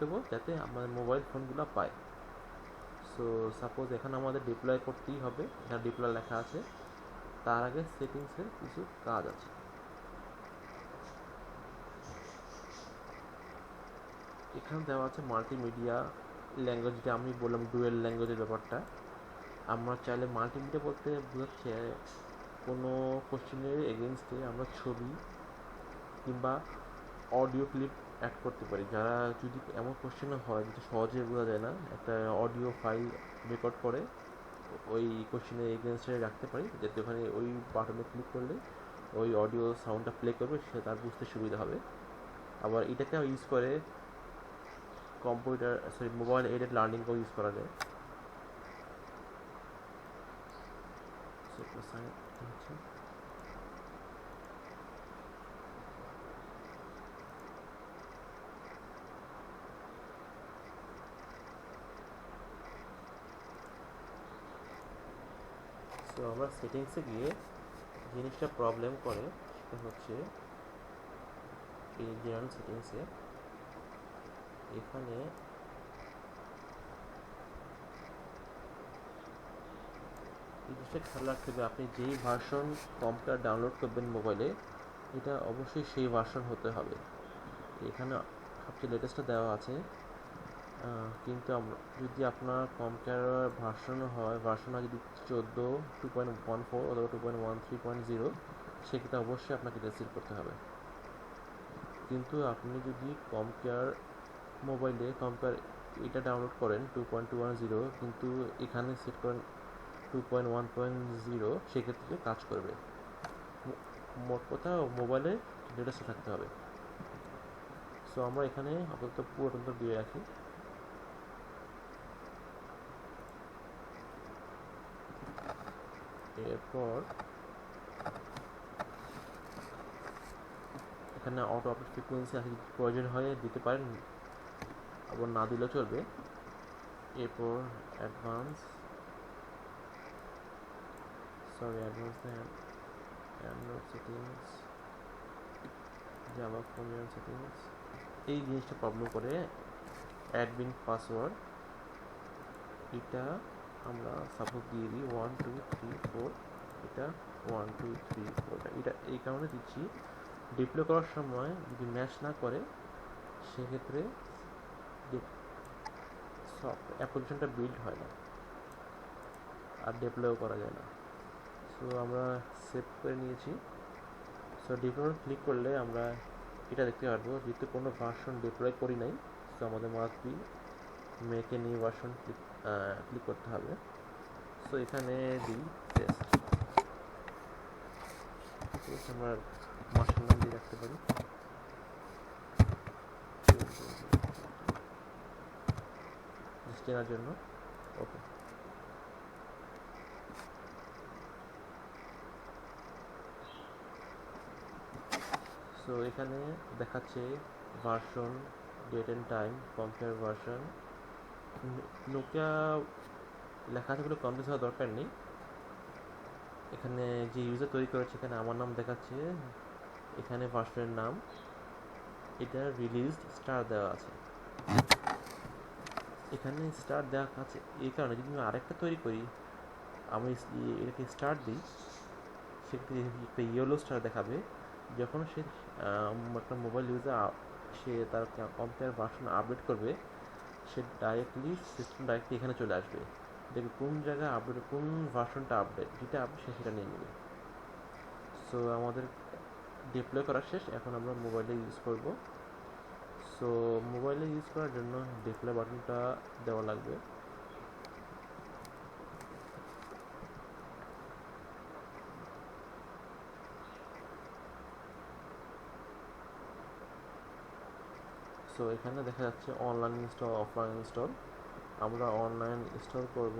করবো যাতে আমাদের মোবাইল ফোনগুলো পায়। সো সাপোজ এখানে আমাদের ডিপ্লয় করতেই হবে, এখানে ডিপ্লয় লেখা আছে, তার আগে সেটিংসের কিছু কাজ আছে। এখানে দেওয়া আছে মাল্টিমিডিয়া ল্যাঙ্গুয়েজ, যেটা আমি বললাম ডুয়েল ল্যাঙ্গুয়েজের ব্যাপারটা। আমরা চাইলে মাল্টিমিডিয়া বলতে বোঝাচ্ছে কোনো কোশ্চেনের এগেনস্টে আমরা ছবি কিংবা অডিও ক্লিপ অ্যাড করতে পারি। যারা যদি এমন কোশ্চেন হয় যেটা সহজে বোঝা যায় না, একটা অডিও ফাইল রেকর্ড করে ওই কোশ্চেনের এগেনস্টে রাখতে পারি, যাতে ওখানে ওই বাটনে ক্লিক করলে ওই অডিও সাউন্ডটা প্লে করবে, সেটা তার বুঝতে সুবিধা হবে। আবার এটাকে ইউজ করে মোবাইল এডেড লার্নিংকেও ইউজ করা যায়। সো আমরা সেটিংসে গিয়ে জিনিসটা প্রবলেম করে সেটা হচ্ছে এই জেনারেল সেটিংসে এখানে এই জিনিসটা খেয়াল রাখতে হবে, আপনি যেই ভার্সন কম্পিউটার ডাউনলোড করবেন মোবাইলে, এটা অবশ্যই সেই ভার্সন হতে হবে। এখানে সবচেয়ে লেটেস্টটা দেওয়া আছে, কিন্তু যদি আপনার কম্পিউটার ভার্সন হয় যদি 14 2.14 অথবা 2.13.0, সেক্ষেত্রে অবশ্যই আপনাকে এটা সেট করতে হবে। কিন্তু আপনি যদি কম্পিউটার এটা ডাউনলোড করেন 2.210, কিন্তু এখানে সেট করেন 2.1.0, সেক্ষেত্রে কাজ করবে। মোট কথা মোবাইলে লেটেস্টে থাকতে হবে। সো আমরা এখানে আপাতত পুরোটা দিয়ে রাখি। এরপর এখানে অটো আপডেট ফ্রিকোয়েন্সি আছে, প্রয়োজন হয় দিতে পারেন, আবার না দিলেও চলবে। এরপর অ্যাডভান্স অ্যান্ড্রয়েড সেটিংস, জাভা ফোনের সেটিংস, এই জিনিসটা প্রবলেম করে অ্যাডমিন পাসওয়ার্ড, এটা আমরা সাপোজ দিয়ে দিই 1 2 3 4, এটা 1 2 3 4, এটা এই কারণে দিচ্ছি, ডিপ্লয় করার সময় যদি ম্যাচ না করে সেক্ষেত্রে অ্যাপ্লিকেশনটা বিল্ড হয় না আর ডিপ্লয়ও করা যায় না। সো আমরা সেভ করে নিয়েছি। সো ডিপ্লয় ক্লিক করলে আমরা এটা দেখতে পারবো, যেহেতু কোনো ভার্সন ডিপ্লয় করি নাই, সো আমাদের must be make a new version click করতে হবে। সো এখানে দিই টেস্ট, আমরা মাসের নাম দিয়ে রাখতে পারি চেনার জন্য। ওকে, সো এখানে দেখাচ্ছে version, date and time, compare version. Nokia লেখা আছে বলে কনফিউজ হওয়ার দরকার নেই। এখানে যে ইউজার তৈরি করেছে, এখানে আমার নাম দেখাচ্ছে, এখানে ভার্সনের নাম, এটা রিলিজড স্টার দেওয়া আছে। এখানে স্টার দেওয়া আছে এই কারণে, যদি আমি আরেকটা তৈরি করি, আমি এটাকে স্টার্ট দিই, সেক্ষেত্রে একটা ইয়েলো স্টার দেখাবে। যখন সে একটা মোবাইল ইউজার সে তার কম্পিউটার ভার্সন আপডেট করবে, সে সিস্টেম ডাইরেক্টলি এখানে চলে আসবে, দেখবে কোন জায়গায় আপডেট, কোন ভার্সনটা আপডেট, যেটা আপডেট সে সেটা নিয়ে নেবে। সো আমাদের ডিপ্লয় করা শেষ, এখন আমরা মোবাইলে ইউজ করব। সো মোবাইলে ইউজ করার জন্য ডিপ্লয় বাটনটা দেওয়া লাগবে। সো এখানে দেখা যাচ্ছে অনলাইন ইনস্টল, অফলাইন ইনস্টল। আমরা অনলাইন ইনস্টল করব।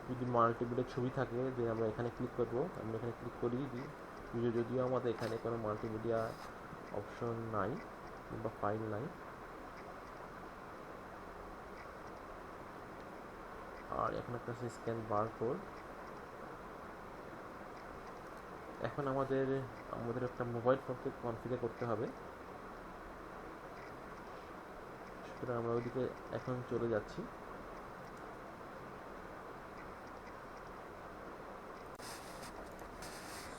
যদি মাল্টিমিডিয়া ছবি থাকে যে আমরা এখানে ক্লিক করব, আমরা এখানে ক্লিক করিয়ে দিই। যদিও আমাদের এখানে কোনো মাল্টিমিডিয়া অপশন নাই বা ফাইল নাই। আর এখন একটা আছে স্ক্যান বারকোড। এখন আমাদের একটা মোবাইল ফোনকে কনফিগার করতে হবে, সুতরাং আমরা ওইদিকে এখন চলে যাচ্ছি।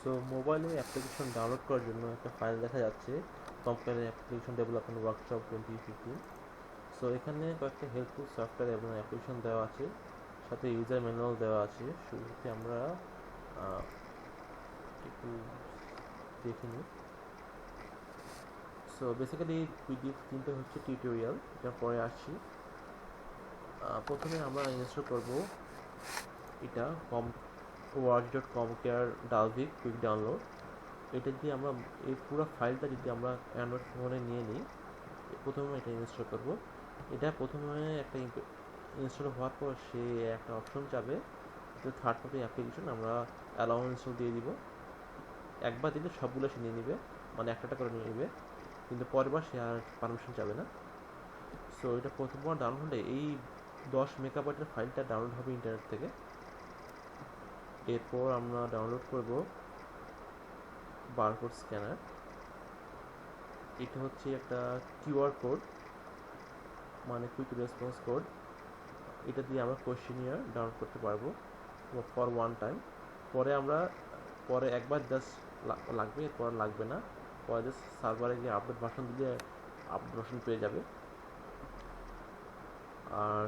সো মোবাইলে অ্যাপ্লিকেশন ডাউনলোড করার জন্য একটা ফাইল দেখা যাচ্ছে, computer application development workshop 2015। So এখানে কয়েকটা হেল্পফুল সফটওয়্যার এবং অ্যাপ্লিকেশন দেওয়া আছে, সাথে ইউজার ম্যানুয়াল দেওয়া আছে। শুরুতে আমরা একটু দেখে নিই। সো সো বেসিক্যালি পিডিএফ 3টা হচ্ছে টিউটোরিয়াল, এটা পরে আসছি। প্রথমে আমরা ইনস্টল করব এটা work.com care Dalvik quick download. এটা দিয়ে আমরা এই পুরো ফাইলটা যদি আমরা অ্যান্ড্রয়েড ফোনে নিয়ে নিই, প্রথমে এটা ইনস্টল করব। এটা প্রথমে একটা ইনস্টল হওয়ার পর সে একটা অপশন চাবে, থার্ড পার্টি অ্যাপ্লিকেশন, আমরা অ্যালাউ ইনস্টল দিয়ে দিব। একবার দিলে সবগুলো সে নিয়ে নিবে, মানে একটা করে নিয়ে নিবে, কিন্তু পরেরবার সে আর পারমিশন চাবে না। সো এটা প্রথমবার ডাউনলোড হলে এই 10 মেগাবাইটের ফাইলটা ডাউনলোড হবে ইন্টারনেট থেকে। এরপর আমরা ডাউনলোড করব বারকোড স্ক্যানার। এটা হচ্ছে একটা কিউআর কোড, মানে কুইক রেসপন্স কোড। এটা দিয়ে আমরা কোয়েশ্চেনিয়ার ডাউনলোড করতে পারবো ফর ওয়ান টাইম। পরে একবার জাস্ট লাগবে, এরপর লাগবে না। পরে জাস্ট সার্ভারে গিয়ে আপডেট ভার্সন দিলে আপডেট ভার্সন পেয়ে যাবে। আর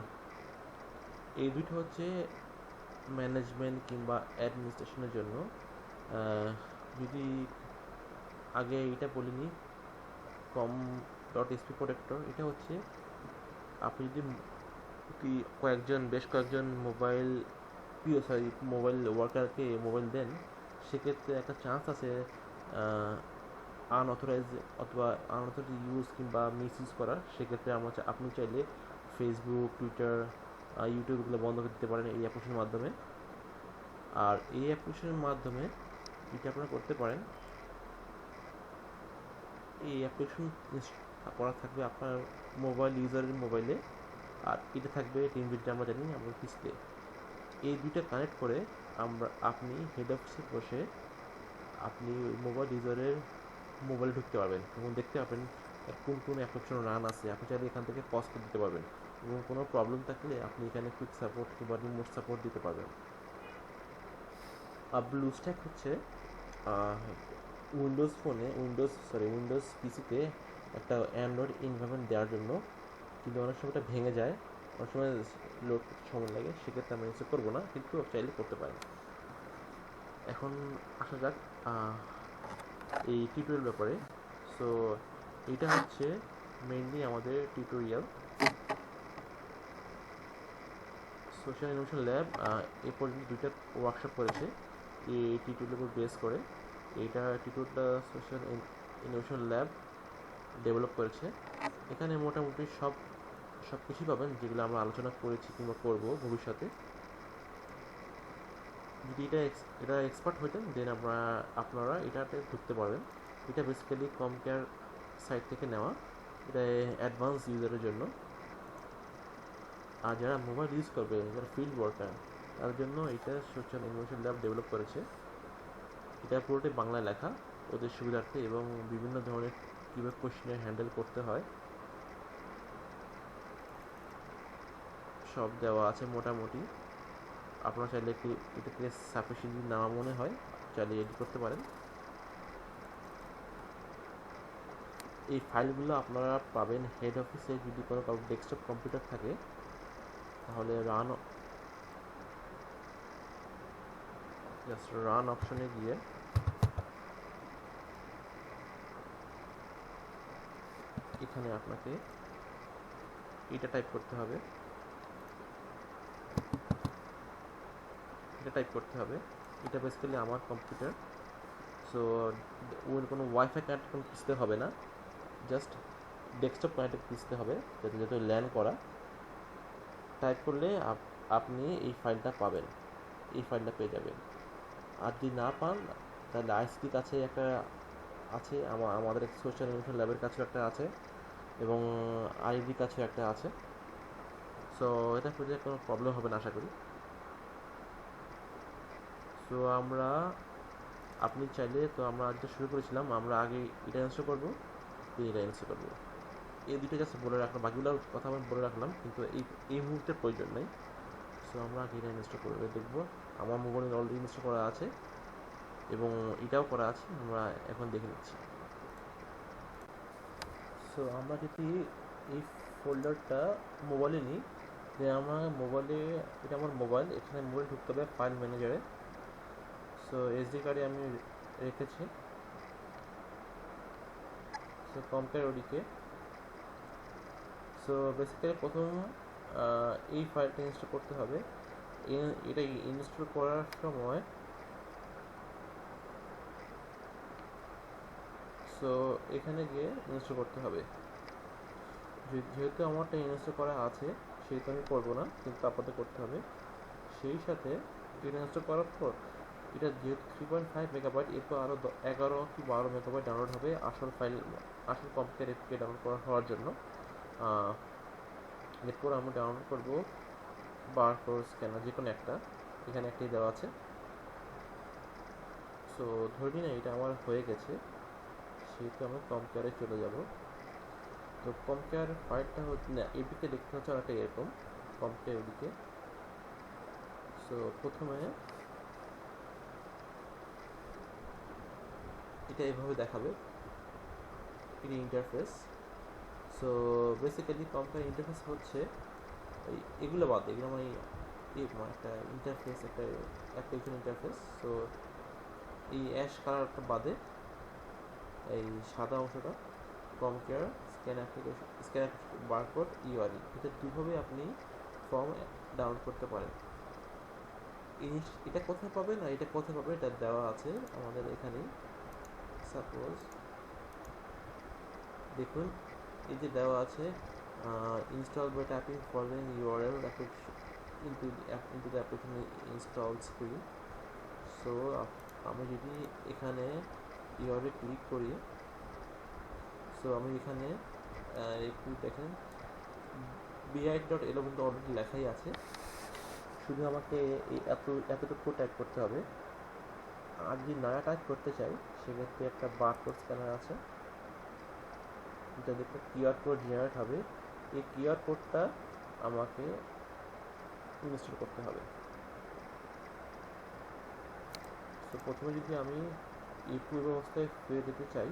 এই দুটো হচ্ছে ম্যানেজমেন্ট কিংবা অ্যাডমিনিস্ট্রেশনের জন্য। যদি আগে এটা বলিনি, com.sp প্রোটেক্টর, এটা হচ্ছে আপনি যদি বেশ কয়েকজন মোবাইল ওয়ার্কারকে মোবাইল দেন, সেক্ষেত্রে একটা চান্স আছে আনঅথরাইজ ইউজ কিংবা মিস ইউজ করার। সেক্ষেত্রে আপনি চাইলে ফেসবুক, টুইটার, ইউটিউব এগুলো বন্ধ করে দিতে পারেন এই অ্যাপ্লিকেশনের মাধ্যমে। আর এই অ্যাপ্লিকেশনের মাধ্যমে এটা আপনারা করতে পারেন, এই অ্যাপ্লিকেশন করা থাকবে আপনার ইউজারের মোবাইলে, আর এটা থাকবে টিম যেটা আমরা জানি আমরা ডিসপ্লে। এই দুইটা কানেক্ট করে আপনি হেড অফিসে বসে আপনি মোবাইল ইউজারের মোবাইলে ঢুকতে পারবেন এবং দেখতে পাবেন কোন কোন অ্যাপ্লিকেশন রান আছে। আপনি চাইলে এখান থেকে পজ করে দিতে পারবেন এবং কোনো প্রবলেম থাকলে আপনি এখানে কুইক সাপোর্ট কিংবা রিমোট সাপোর্ট দিতে পারবেন। আর ব্লুস্ট্যাক হচ্ছে উইন্ডোজ পিসিতে একটা অ্যান্ড্রয়েড এনভায়রনমেন্ট দেওয়ার জন্য, কিন্তু অনেক সময় এটা ভেঙে যায়, অনেক সময় লোড করতে সময় লাগে, সেক্ষেত্রে আমরা ইনস্টল করবো না, কিন্তু চাইলে করতে পারেন। এখন আসা যাক এই টিউটোরিয়াল ব্যাপারে। সো এটা হচ্ছে মেইনলি আমাদের টিউটোরিয়াল। সোশ্যাল ইনোভেশন ল্যাব এ পর্যন্ত 2টা ওয়ার্কশপ করেছে এই টিউটোরিয়ালের উপর বেস করে। এইটা টিউটোরিয়ালটা সোশ্যাল ইনোভেশন ল্যাব ডেভেলপ করেছে। এখানে মোটামুটি সব কিছুই পাবেন যেগুলো আমরা আলোচনা করেছি কিংবা করব ভবিষ্যতে। যদি এটা এক্সপার্ট হয়ে যান, দেন আপনারা এটাতে ঢুকতে পারবেন। এটা বেসিক্যালি কমকেয়ার সাইট থেকে নেওয়া, এটা অ্যাডভান্স ইউজারের জন্য। আর যারা মোবাইল ইউজ করবে, যারা ফিল্ড ওয়ার্কার, তার জন্য এটা সোশ্যাল ইনোভেশন ল্যাব ডেভেলপ করেছে। এটা পুরোটাই বাংলায় লেখা ওদের সুবিধার্থে, এবং বিভিন্ন ধরনের কীভাবে কোশ্চেনের হ্যান্ডেল করতে হয় সব দেওয়া আছে মোটামুটি। আপনারা চাইলে এটাকে সাফিসিয়েন্টলি নেওয়া মনে হয়, চাইলে এডিট করতে পারেন। এই ফাইলগুলো আপনারা পাবেন হেড অফিসে। যদি কোনো ডেস্কটপ কম্পিউটার থাকে তাহলে রান অপশনে গিয়ে এখানে আপনাকে এটা টাইপ করতে হবে, এটা বেসিক্যালি আমার কম্পিউটার। সো কোনো ওয়াইফাই কানেক্ট খুঁজতে হবে না, জাস্ট ডেস্কটপ কানেক্ট খুঁজতে হবে, যাতে ল্যান করা। টাইপ করলে আপনি এই ফাইলটা পাবেন, এই ফাইলটা পেয়ে যাবেন। আর যদি না পান তাহলে আইএসপির কাছে একটা আছে, আমাদের সোশ্যাল ইনোভেশন ল্যাবের কাছেও একটা আছে, এবং আইডির কাছেও একটা আছে। সো এটা খুঁজে কোনো প্রবলেম হবে না আশা করি। সো আপনি চাইলে, তো আমরা যেটা শুরু করেছিলাম, আমরা আগে এটা ইনস্টল করবো, এই দুটো জাস্ট বলে রাখলাম, বাকিগুলোর কথা আমি বলে রাখলাম, কিন্তু এই মুহূর্তে প্রয়োজন নেই। সো আমরা আগে এটা ইনস্টল করে দেখবো। আমার মোবাইলে অলরেডি ইনস্টল করা আছে এবং এটাও করা আছে, আমরা এখন দেখে নিচ্ছি। সো আমরা যদি এই ফোল্ডারটা মোবাইলে নিই, যে আমরা মোবাইলে, এটা আমার মোবাইল, এখানে মোবাইল ঢুকতে হবে ফাইল ম্যানেজারে। সো এসডি কার্ডে আমি রেখেছি। সো কম্পেয়ার ওডিকে। সো বেসিক্যালি প্রথম এই ফাইলটা ইনস্টল করতে হবে। এটা ইনস্টল করার সময় সো এখানে গিয়ে ইনস্টল করতে হবে। যেহেতু আমারটা ইনস্টল করা আছে সেহেতু আমি করবো না, কিন্তু আপনাদের করতে হবে। সেই সাথে এটা ইনস্টল করার পর এটা যেহেতু 3.5 মেগাবাইট, এরপর আরও 11 কি 12 মেগাবাইট ডাউনলোড হবে আসল ফাইল, আসল কম্পিউটার এপিকে ডাউনলোড করা হওয়ার জন্য। এরপর আমরা ডাউনলোড করব বারকোড স্ক্যানার, যে কোনো একটা, এখানে একটাই দেওয়া আছে। সো ধরি না এটা আমার হয়ে গেছে, সেহেতু আমি কম্পেয়ারে চলে যাব। তো কম্পেয়ার ফাইলটা হচ্ছে না, এপিকে দেখতে হচ্ছে একটা এরকম কম্পেয়ার এপিকে। সো প্রথমে এটা এভাবে দেখাবে, এটা interface. So basically compare interface হচ্ছে এগুলো বাদ, এগুলো মানে একটা ইন্টারফেস, একটা অ্যাপ্লিকেশন ইন্টারফেস। সো এই অ্যাশ কালারটা বাদে এই সাদা অংশটা কম্পেয়ার স্ক্যান বারকোড ইউআরই, এটা দুভাবে আপনি ফর্ম ডাউনলোড করতে পারেন। এটা কোথায় পাবেন আর এটা কোথায় পাবেন এটা দেওয়া আছে আমাদের এখানে। সাপোজ দেখুন এই যে দেওয়া আছে install by typing following URL into the application install screen. So আমি যদি এখানে ইউআরএল ক্লিক করি, সো আমি এখানে একটু দেখেন bi.elo কিন্তু অলরেডি লেখাই আছে, শুধু আমাকে এই এতটুকু টাইপ করতে হবে। আর যদি নয়া টাইপ করতে চাই সেক্ষেত্রে একটা বারকোড স্ক্যানার আছে, যেটা দেখতে কিউআর কোড জেনারেট হবে। এই কিউআর কোডটা আমাকে ইনস্টল করতে হবে। তো প্রথমে যদি আমি এই পূর্ব অবস্থায় ফিরে যেতে চাই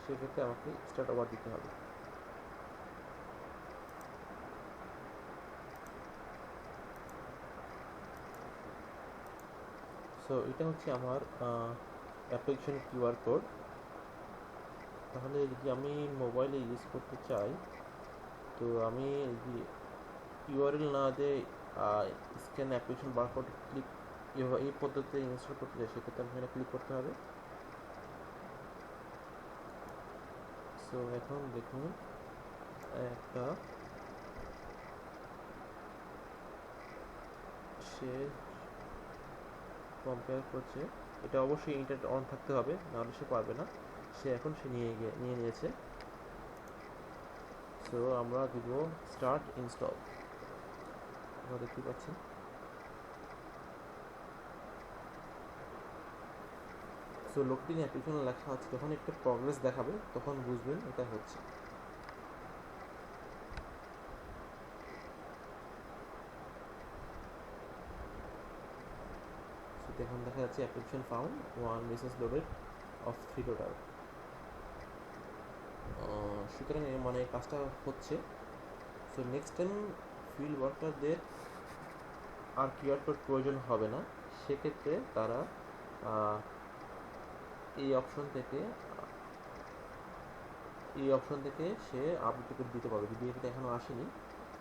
সেক্ষেত্রে আমাকে স্টার্ট ওভার দিতে হবে। সো এটা হচ্ছে আমার অ্যাপ্লিকেশন কিউআর কোড। তাহলে যদি আমি মোবাইলে ইউজ করতে চাই, তো আমি যদি ইউআরএল না দিয়ে স্ক্যান অ্যাপ্লিকেশন বারকোড ক্লিক এই পদ্ধতিতে ইনস্টল করতে চাই, সেক্ষেত্রে আমি এখানে ক্লিক করতে হবে। সো এখন দেখুন একটা সে কম্পেয়ার করছে, এটা অবশ্যই ইন্টারনেট অন থাকতে হবে, নাহলে সে পারবে না। সে এখন নিয়ে নিয়েছে। সো আমরা দিব স্টার্ট ইনস্টল, আমরা দেখতে পাচ্ছি। সো লোকটির অ্যাপ্লিকেশনে লেখা আছে, যখন একটা প্রগ্রেস দেখাবে তখন বুঝবেন এটা হচ্ছে। এখন দেখা যাচ্ছে application found 1 message loaded of 3 total. সুতরাং মানে কাজটা হচ্ছে। সো নেক্সট টাইম ফিল্ড ওয়ার্কারদের আর কিউআর কোড প্রয়োজন হবে না, সেক্ষেত্রে তারা এই অপশন থেকে সে আপডেট করে দিতে পারবে। যদি এটা এখনো আসেনি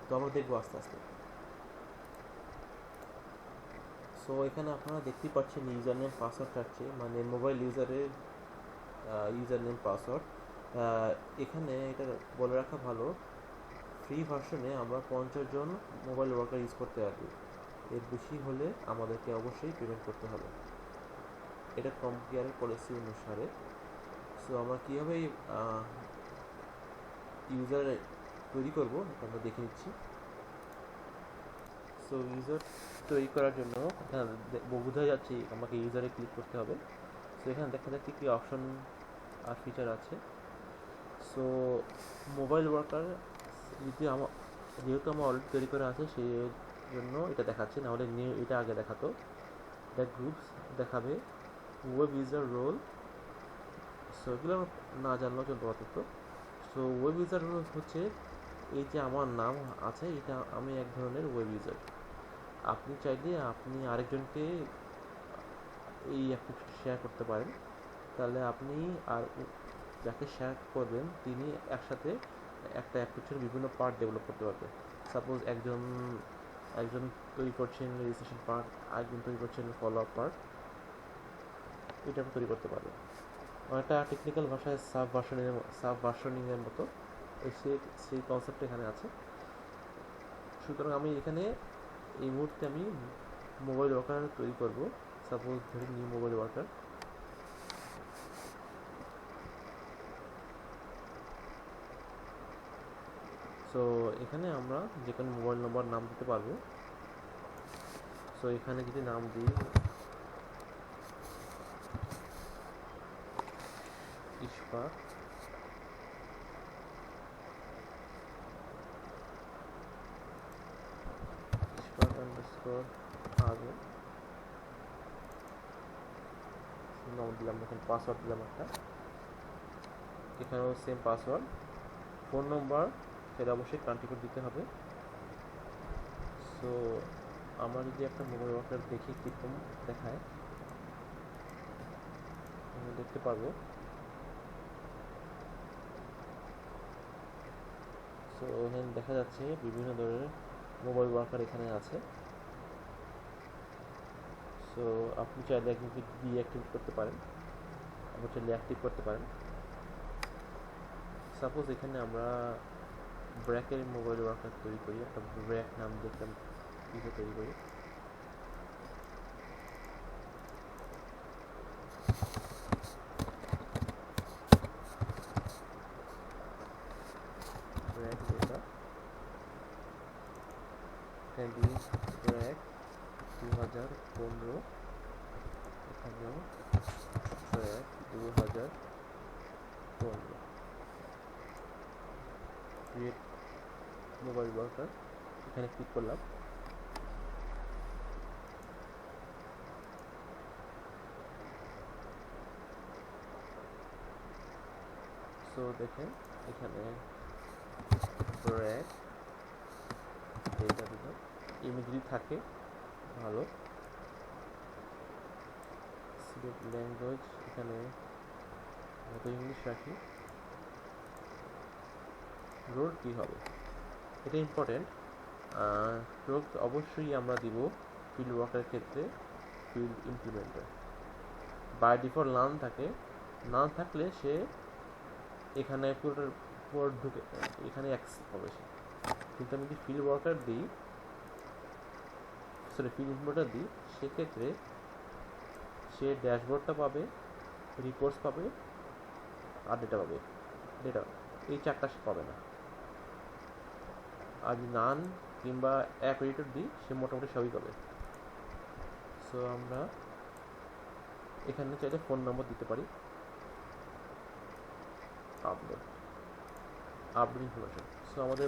তো আমরা দেখবো আস্তে আস্তে। সো এখানে আপনারা দেখতেই পাচ্ছেন ইউজার নেম পাসওয়ার্ড চাচ্ছে, মানে মোবাইল ইউজারের ইউজার নেম পাসওয়ার্ড। এখানে এটা বলে রাখা ভালো, ফ্রি ভার্সনে আমরা 50 জন মোবাইল ওয়ার্কার ইউজ করতে পারবো, এর বেশি হলে আমাদেরকে অবশ্যই পেমেন্ট করতে হবে, এটা কম্পেয়ারের পলিসি অনুসারে। সো আমরা কীভাবে ইউজার তৈরি করবো আমরা দেখে নিচ্ছি। সো ইউজার তৈরি করার জন্য বোঝা যাচ্ছে আমাকে ইউজারে ক্লিক করতে হবে। সো এখানে দেখা যাচ্ছে কি অপশন আর ফিচার আছে। সো মোবাইল ওয়ার্কার যেহেতু আমার অলরেডি তৈরি করা আছে সেই জন্য এটা দেখাচ্ছে, নাহলে এটা আগে দেখাতো। এটা গ্রুপস দেখাবে, ওয়েব ইউজার রোল। সো এগুলো না জানলেও চলতে পারতো। সো ওয়েব ইউজার রোল হচ্ছে এই যে আমার নাম আছে, এটা আমি এক ধরনের ওয়েব ইউজার। আপনি চাইলে আপনি আরেকজনকে এই অ্যাপ্লিকেশন শেয়ার করতে পারেন, তাহলে আপনি আর যাকে শেয়ার করবেন তিনি একসাথে একটা অ্যাপ্লিকেশনের বিভিন্ন পার্ট ডেভেলপ করতে পারবে। সাপোজ একজন একজন তৈরি করছেন রেজিস্ট্রেশন পার্ট, আরেকজন তৈরি করছেন ফলো আপ পার্ট, এটা তৈরি করতে পারবে। অনেকটা টেকনিক্যাল ভাষায় সাব ভার্সনিংয়ের মতো সেই কনসেপ্ট এখানে আছে। সুতরাং আমি এখানে এই মুহূর্তে আমি মোবাইল ওয়ার্কার তৈরি করব। সাপোজ ধরে নিই মোবাইল ওয়ার্কার। সো এখানে আমরা যে কোনো মোবাইল নম্বর নাম দিতে পারবো। সো এখানে যদি নাম দিই ইশফাক, আন্ডারস্কোর আজম নাম দিলাম, এখন পাসওয়ার্ড দিলাম একটা, এখানেও সেম পাসওয়ার্ড। ফোন নম্বর সেটা অবশ্যই কান্ট্রি কোড দিতে হবে। সো আমরা যদি একটা মোবাইল ওয়ার্কার দেখি কীরকম দেখায়, আমি দেখতে পারবো। সো এখানে দেখা যাচ্ছে বিভিন্ন ধরনের মোবাইল ওয়ার্কার এখানে আছে। সো আপনি চাইলে একজনকে ডিঅ্যাক্টিভেট করতে পারেন, আপনি চাইলে অ্যাক্টিভ করতে পারেন। সাপোজ এখানে আমরা ব্র্যাকের মোবাইল ওয়ার্কার তৈরি করি, একটা ব্র্যাক নাম দেখলাম কিছু তৈরি করি। ব্র্যাক ডেটা ব্র্যাক 2015, এখানেও ব্র্যাক 2015, ক্রিয়েট মোবাইল ওয়ার্কার, এখানে ক্লিক করলাম। সো দেখেন এখানে ব্র্যাক ডেটা দিল, ইমেজরি থাকে ভালো। সিলেক্ট ল্যাঙ্গুয়েজ, এখানে ইংলিশ রাখি। রোল কী হবে এটা ইম্পর্টেন্ট। রোল অবশ্যই আমরা দিব ফিল্ড ওয়ার্কারের ক্ষেত্রে ফিল্ড ইমপ্লিমেন্টার। বাই ডিফল্ট নান থাকে, নান থাকলে সে এখানে পুরো ঢুকে এখানে অ্যাক্সেস পাবে সে। কিন্তু আমি যদি ফিল্ড ওয়ার্কার দিই, ফিল্ড ইমপ্লিমেন্টার দিই, সেক্ষেত্রে সে ড্যাশবোর্ডটা পাবে, রিপোর্টস পাবে আর ডেটা এই চারটা সে পাবে না। আর নান কিংবা অ্যাপ এডিটর দিই, সে মোটামুটি সবই পাবে। সো আমরা এখানে চাইলে ফোন নম্বর দিতে পারি। Upload information. সো আমাদের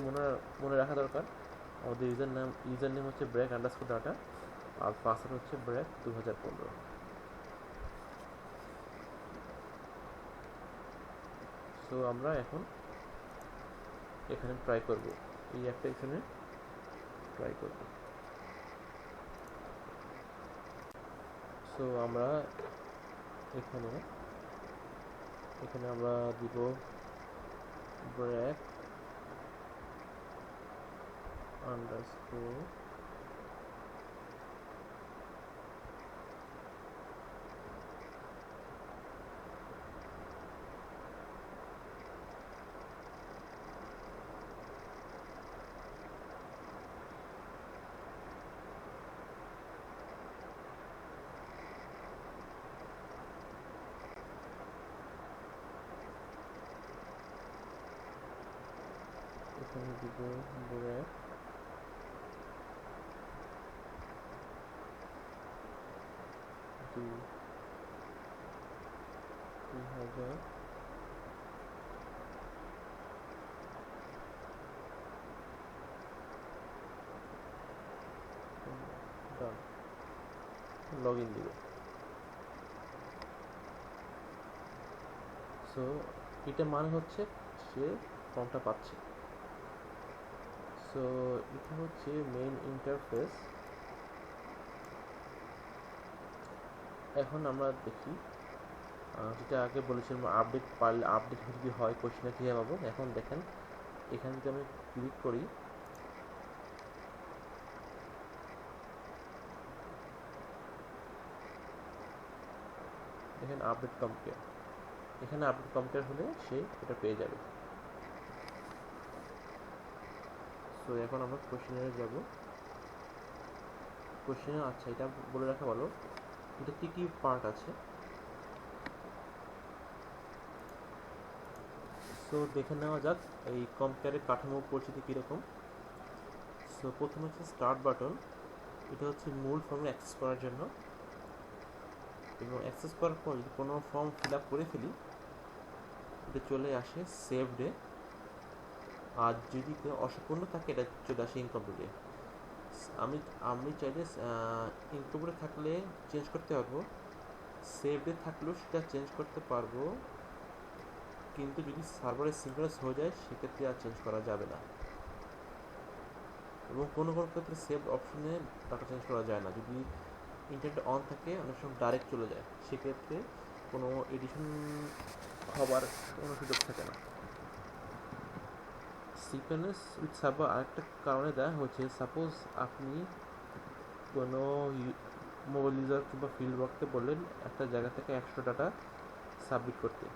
মনে রাখা দরকার আমাদের ইউজার নেম হচ্ছে ব্র্যাক আন্ডারস্কোর ডাটা, আর পাসওয়ার্ড হচ্ছে ব্র্যাক 2015। সো আমরা এখন এখানে ট্রাই করব, এই অ্যাপ্লিকেশনে ট্রাই করব। সো আমরা এখানে আমরা দিব ব্র্যাক আন্ডারস্কোর এখানে দিব ব্র্যাক 2000 ডান, লগ ইন দিব। সো এটা মানে হচ্ছে সে ফর্মটা পাচ্ছে। সো এটা হচ্ছে মেইন ইন্টারফেস। এখন আমরা দেখি যেটা আগে বলেছিলাম আপডেট পারলে আপডেট যদি হয় কোশ্চেনে কীভাবে পাবো। এখন দেখেন এখানে যদি আমি ক্লিক করি, দেখেন আপডেট কম্পেয়ার, এখানে আপডেট কম্পেয়ার হলে সে এটা পেয়ে যাবে। সো এখন আমরা কোশ্চেনে যাব। কোশ্চেনে আচ্ছা এটা বলে রাখা ভালো, এটা কী কী পার্ট আছে। সো দেখে নেওয়া যাক এই কম্পেয়ারের কাঠামো পরিচিতি কীরকম। সো প্রথমে হচ্ছে স্টার্ট বাটন, এটা হচ্ছে মূল ফর্মে অ্যাক্সেস করার জন্য, এবং অ্যাক্সেস করার পর যদি কোনো ফর্ম ফিল আপ করে ফেলি এটা চলে আসে সেভডে, আর যদি কেউ অসম্পূর্ণ থাকে এটা চলে আসে ইনকমপ্লিটে। আমি আমি চাইলে ইনকমপ্লিটে থাকলে চেঞ্জ করতে পারবো, সেভডে থাকলেও সেটা চেঞ্জ করতে পারবো, কিন্তু যদি সার্ভারে সিনক্রোনাইজ হয়ে যায় সেক্ষেত্রে আর চেঞ্জ করা যাবে না। এবং কোনো কোনো ক্ষেত্রে সেভ অপশনে ডাটা চেঞ্জ করা যায় না, যদি ইন্টারনেট অন থাকে অনেক সময় ডাইরেক্ট চলে যায়, সেক্ষেত্রে কোনো এডিশন হবার কোনো সুযোগ থাকে না। সিকোয়েন্স উইথ সার্ভার আরেকটা কারণে দেওয়া হচ্ছে, সাপোজ আপনি কোনো মোবাইল ইউজার কিংবা ফিল্ড ওয়ার্ককে বললেন একটা জায়গা থেকে 100 ডাটা সাবমিট করতে,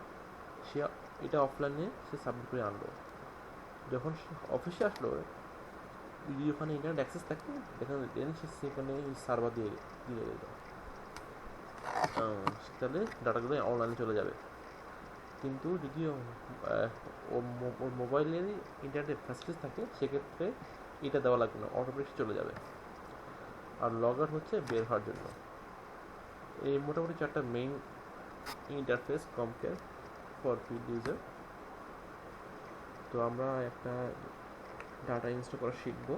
সে এটা অফলাইনে সে সাবমিট করে আনলো, যখন সে অফিসে আসলো যদি ওখানে ইন্টারনেট অ্যাক্সেস থাকে দেন সে সেখানে সার্ভার দিয়ে দিয়ে দেবে, তাহলে ডাটাগুলো অনলাইনে চলে যাবে। কিন্তু যদি ওর মোবাইলের ইন্টারনেট ফ্যাসিলিটিস থাকে সেক্ষেত্রে এটা দেওয়া লাগবে না, অটোমেটিক চলে যাবে। আর লগ আউট হচ্ছে বের হওয়ার জন্য। এই মোটামুটি 4টা main interface compare for field user. তো আমরা একটা ডাটা ইনস্টল করা শিখবো,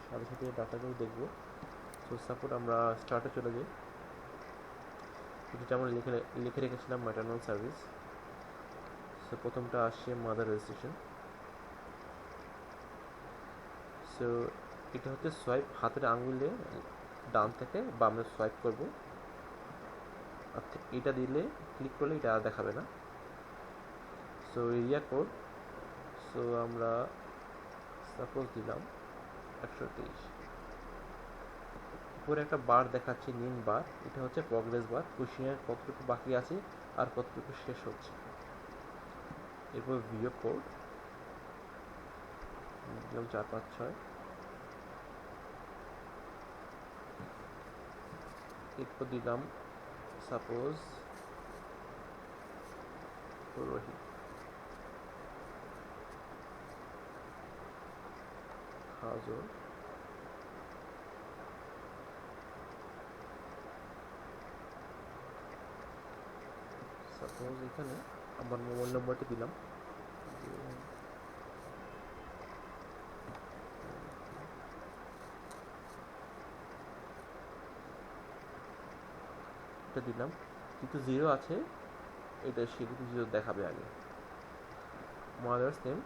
সাথে সাথে ডাটাগুলো দেখবো। সো সাপোর্ট আমরা স্টার্টে চলে যাই, যেটা আমরা লিখে রেখেছিলাম ম্যাটারনাল সার্ভিস। সো প্রথমটা আসছে মাদার রেজিস্ট্রেশন। সো এটা হচ্ছে সোয়াইপ, হাতের আঙুলে ডান থেকে বামে সোয়াইপ করব, এটা দিলে ক্লিক করলে এটা আর দেখাবে না। সো এরিয়া কোড, সো আমরা সাপোজ দিলাম 123। উপরে একটা বার দেখাচ্ছি নিন বার, এটা হচ্ছে প্রগ্রেস বার, কোশ্চেনের কতটুকু বাকি আছে আর কতটুকু শেষ হচ্ছে। এরপর ভিও কোড দিলাম 456। এরপর দিলাম সাপোজ রোহিত হাজর, সাপোজ এখানে আমার মোবাইল নম্বরটা দিলাম, এটা দিলাম, কিন্তু জিরো আছে এটা সে কিন্তু জিরো দেখাবে আগে। মাদার্স নেম,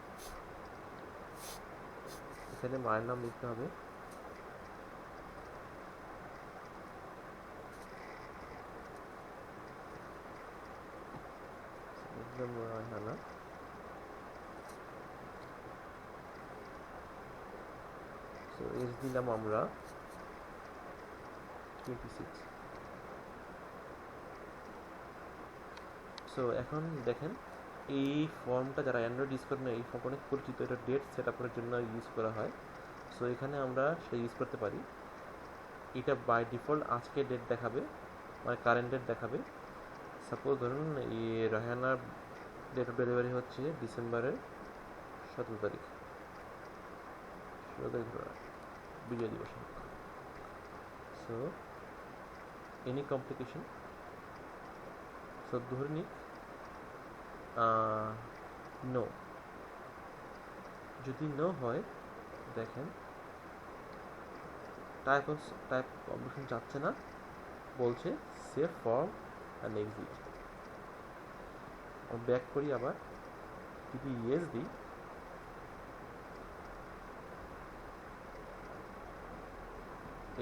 এখানে মায়ের নাম লিখতে হবে, রায়হানা। সো এজ দিলাম আমরা 26। সো এখন দেখেন এই ফর্মটা যারা অ্যান্ড্রয়েড ইউজ করেন এই ফর্ম অনেক পরিচিত, এটা ডেট সেট আপের জন্য ইউজ করা হয়। সো এখানে আমরা সেটা ইউজ করতে পারি। এটা বাই ডিফল্ট আজকে ডেট দেখাবে, মানে কারেন্ট ডেট দেখাবে। সাপোজ ধরুন এই রায়হানার ডেট অফ ডেলিভারি হচ্ছে ডিসেম্বরের 17 তারিখ, 16 তারিখ বিজয় দিবস। সো এনি কমপ্লিকেশন, সো ধরে নিক নো, যদি নো হয় দেখেন টাইপ কমপ্লিকেশন যাচ্ছে না, বলছে save form and exit. Back করি আবার, যদি ইয়েস দিই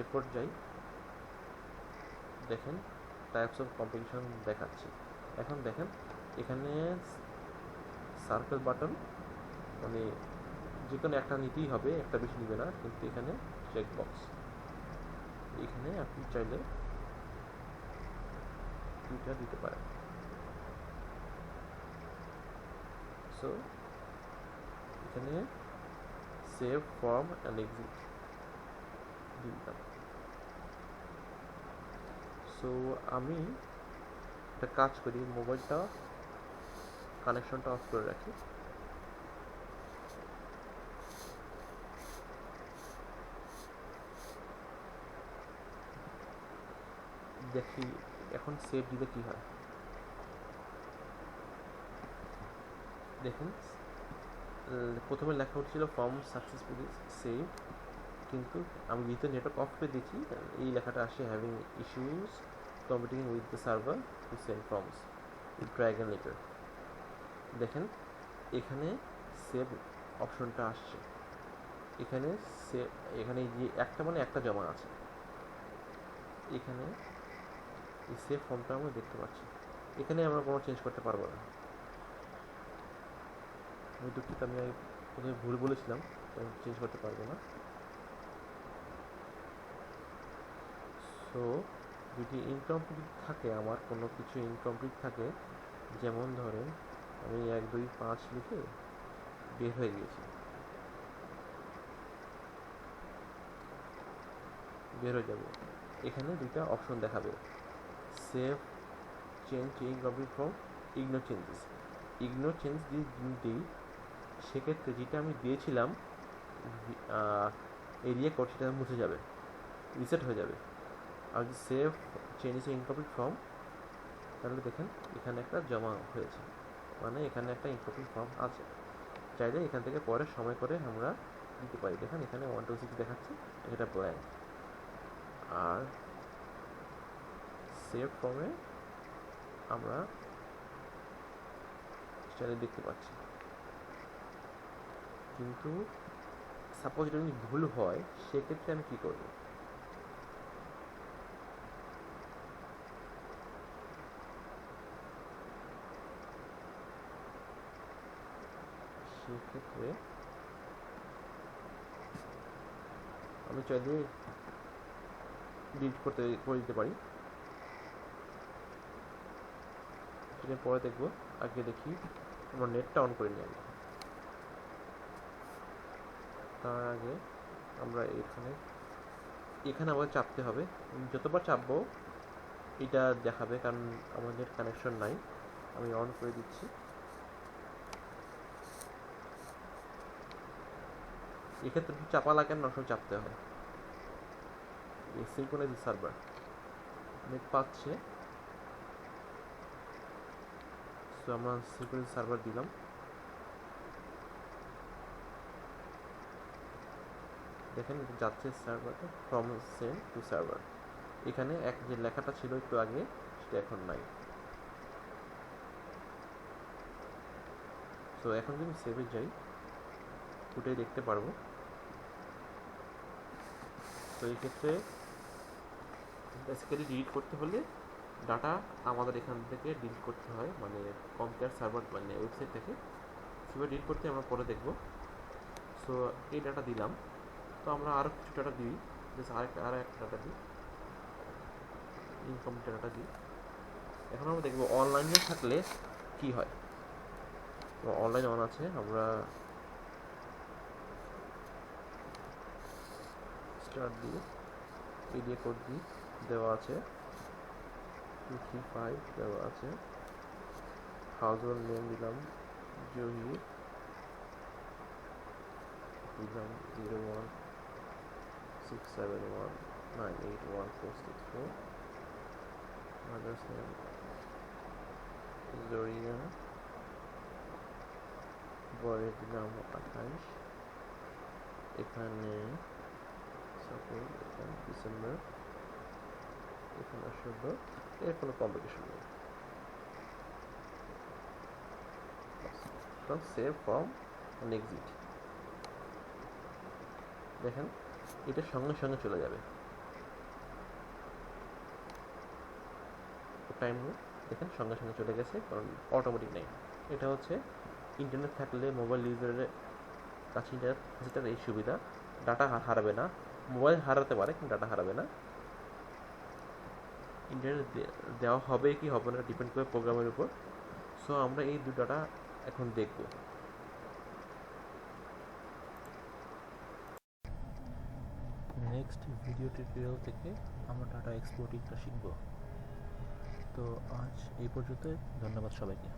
এরপর যাই, দেখেন টাইপস অফ কম্পিটিশন দেখাচ্ছি। এখন দেখেন এখানে সার্কেল বাটন, মানে যে কোনো একটা নিতেই হবে, একটা বেশি নিবে না, কিন্তু এখানে চেক বক্স, এখানে আপনি চাইলে দুইটা দিতে পারেন। সো এখানে সেভ ফর্ম অ্যান্ড এক্সিট দিলাম। সো আমি একটা কাজ করি, মোবাইলটা কানেকশনটা অফ করে রাখি। দেখি এখন সেভ দিলে কি হয়। দেখুন প্রথমে লেখা উঠছিল ফর্ম সাকসেসফুলি সেভ, কিন্তু আমি যেহেতু নেটওয়ার্ক অফ করে দেখি এই লেখাটা আসে having issues competing with the server to send forms with drag and letter. দেখেন এখানে সেভ অপশনটা আসছে, এখানে সেভ, এখানে যে একটা মানে একটা জমা আছে, এখানে এই সেভ ফর্মটা আমরা দেখতে পাচ্ছি। এখানে আমরা কোনো চেঞ্জ করতে পারবো না। আমি দুঃখিত, আমি প্রথমে ভুল বলেছিলাম, চেঞ্জ করতে পারবো না। সো যদি ইনকমপ্লিট থাকে, আমার কোনো কিছু ইনকমপ্লিট থাকে, যেমন ধরেন আমি 1 2 5 লিখে বের হয়ে গিয়েছি, বের হয়ে যাব, এখানে দুইটা অপশন দেখাবে, save change incomplete from ignore changes. Ignore change দিয়ে দিই, সেক্ষেত্রে যেটা আমি দিয়েছিলাম এরিয়া কোড, সেটা মুছে যাবে, রিসেট হয়ে যাবে। আর যদি সেভ চেঞ্জেস ইনকমপ্লিট ফর্ম, তাহলে দেখেন এখানে একটা জমা হয়েছে, মানে এখানে একটা ইনকমপ্লিট ফর্ম আছে। চাইলে এখান থেকে পরে সময় করে আমরা দিতে পারি। দেখেন এখানে 1 2 6 দেখাচ্ছে, এটা ব্ল্যাঙ্ক। আর সেভ ফর্মে আমরা চাইলে দেখতে পাচ্ছি, কিন্তু সাপোজ এটা যদি ভুল হয়, সেক্ষেত্রে আমি কী করব? সেক্ষেত্রে আমি চাইলে ডিলিট করে দিতে পারি, সেটা পরে দেখবো। আগে দেখি আমরা নেটটা অন করে নিই আগে। তার আগে আমরা এখানে আমাদের চাপতে হবে, যতবার চাপবো এটা দেখাবে, কারণ আমাদের কানেকশন নাই। আমি অন করে দিচ্ছি। এক্ষেত্রে চাপা লাগে না, সব চাপতে হয়। এই সিনক্রোনাইজ সার্ভার নেট পাচ্ছে, সো আমরা সিনক্রোনাইজ সার্ভার দিলাম। দেখেন যাচ্ছে সার্ভারটা, ফ্রম সেন্ড টু সার্ভার। এখানে যে লেখাটা ছিল একটু আগে, সেটা এখন নাই। সো এখন যদি সেভে যাই, ফুটে দেখতে পারবো। তো এই ক্ষেত্রে বেসিক্যালি ডিলিট করতে হলে ডাটা আমাদের এখান থেকে ডিলিট করতে হয়, মানে কম্পিউটার সার্ভার, মানে ওয়েবসাইট থেকে। সেভাবে ডিলিট করতে আমরা পরে দেখব। সো এই ডাটা দিলাম, তো আমরা আরও কিছু ডাটা দিই, জাস্ট আরও একটা ডাটা দিই, ইনকমপ্লিট ডাটা দিই। এখন আমরা দেখব অনলাইনে থাকলে কি হয়। অনলাইন অন আছে, আমরা স্টার্ট দিই, এরিয়া কোড দিই, দেওয়া আছে 235 দেওয়া আছে। হাউস হোল্ড নেম দিলাম জহি, দিলাম 01671981464। মাদার্স নেম জরিয়া, বরের দিলাম 28, এখানে সাপোজ এখানে ডিসেম্বর, এখানে 16, এর কোনো কম্পিটিশন নেই। Save form and exit. দেখেন এটা সঙ্গে সঙ্গে চলে যাবে। টাইম দেখেন সঙ্গে সঙ্গে চলে গেছে, কারণ অটোমেটিক নেই। এটা হচ্ছে ইন্টারনেট থাকলে মোবাইল ইউজারের কাছে ইন্টারনেট যেটার এই সুবিধা, ডাটা হারাবে না। মোবাইল হারাতে পারে কিন্তু ডাটা হারাবে না। ইন্টারনেট দেওয়া হবে কি হবে না ডিপেন্ড করে প্রোগ্রামের উপর। সো আমরা এই দুটাটা এখন দেখব। নেক্সট ভিডিও টিউটোরিয়াল থেকে আমরা ডাটা এক্সপ্লোটিংটা শিখব। তো আজ এই পর্যন্ত, ধন্যবাদ সবাইকে।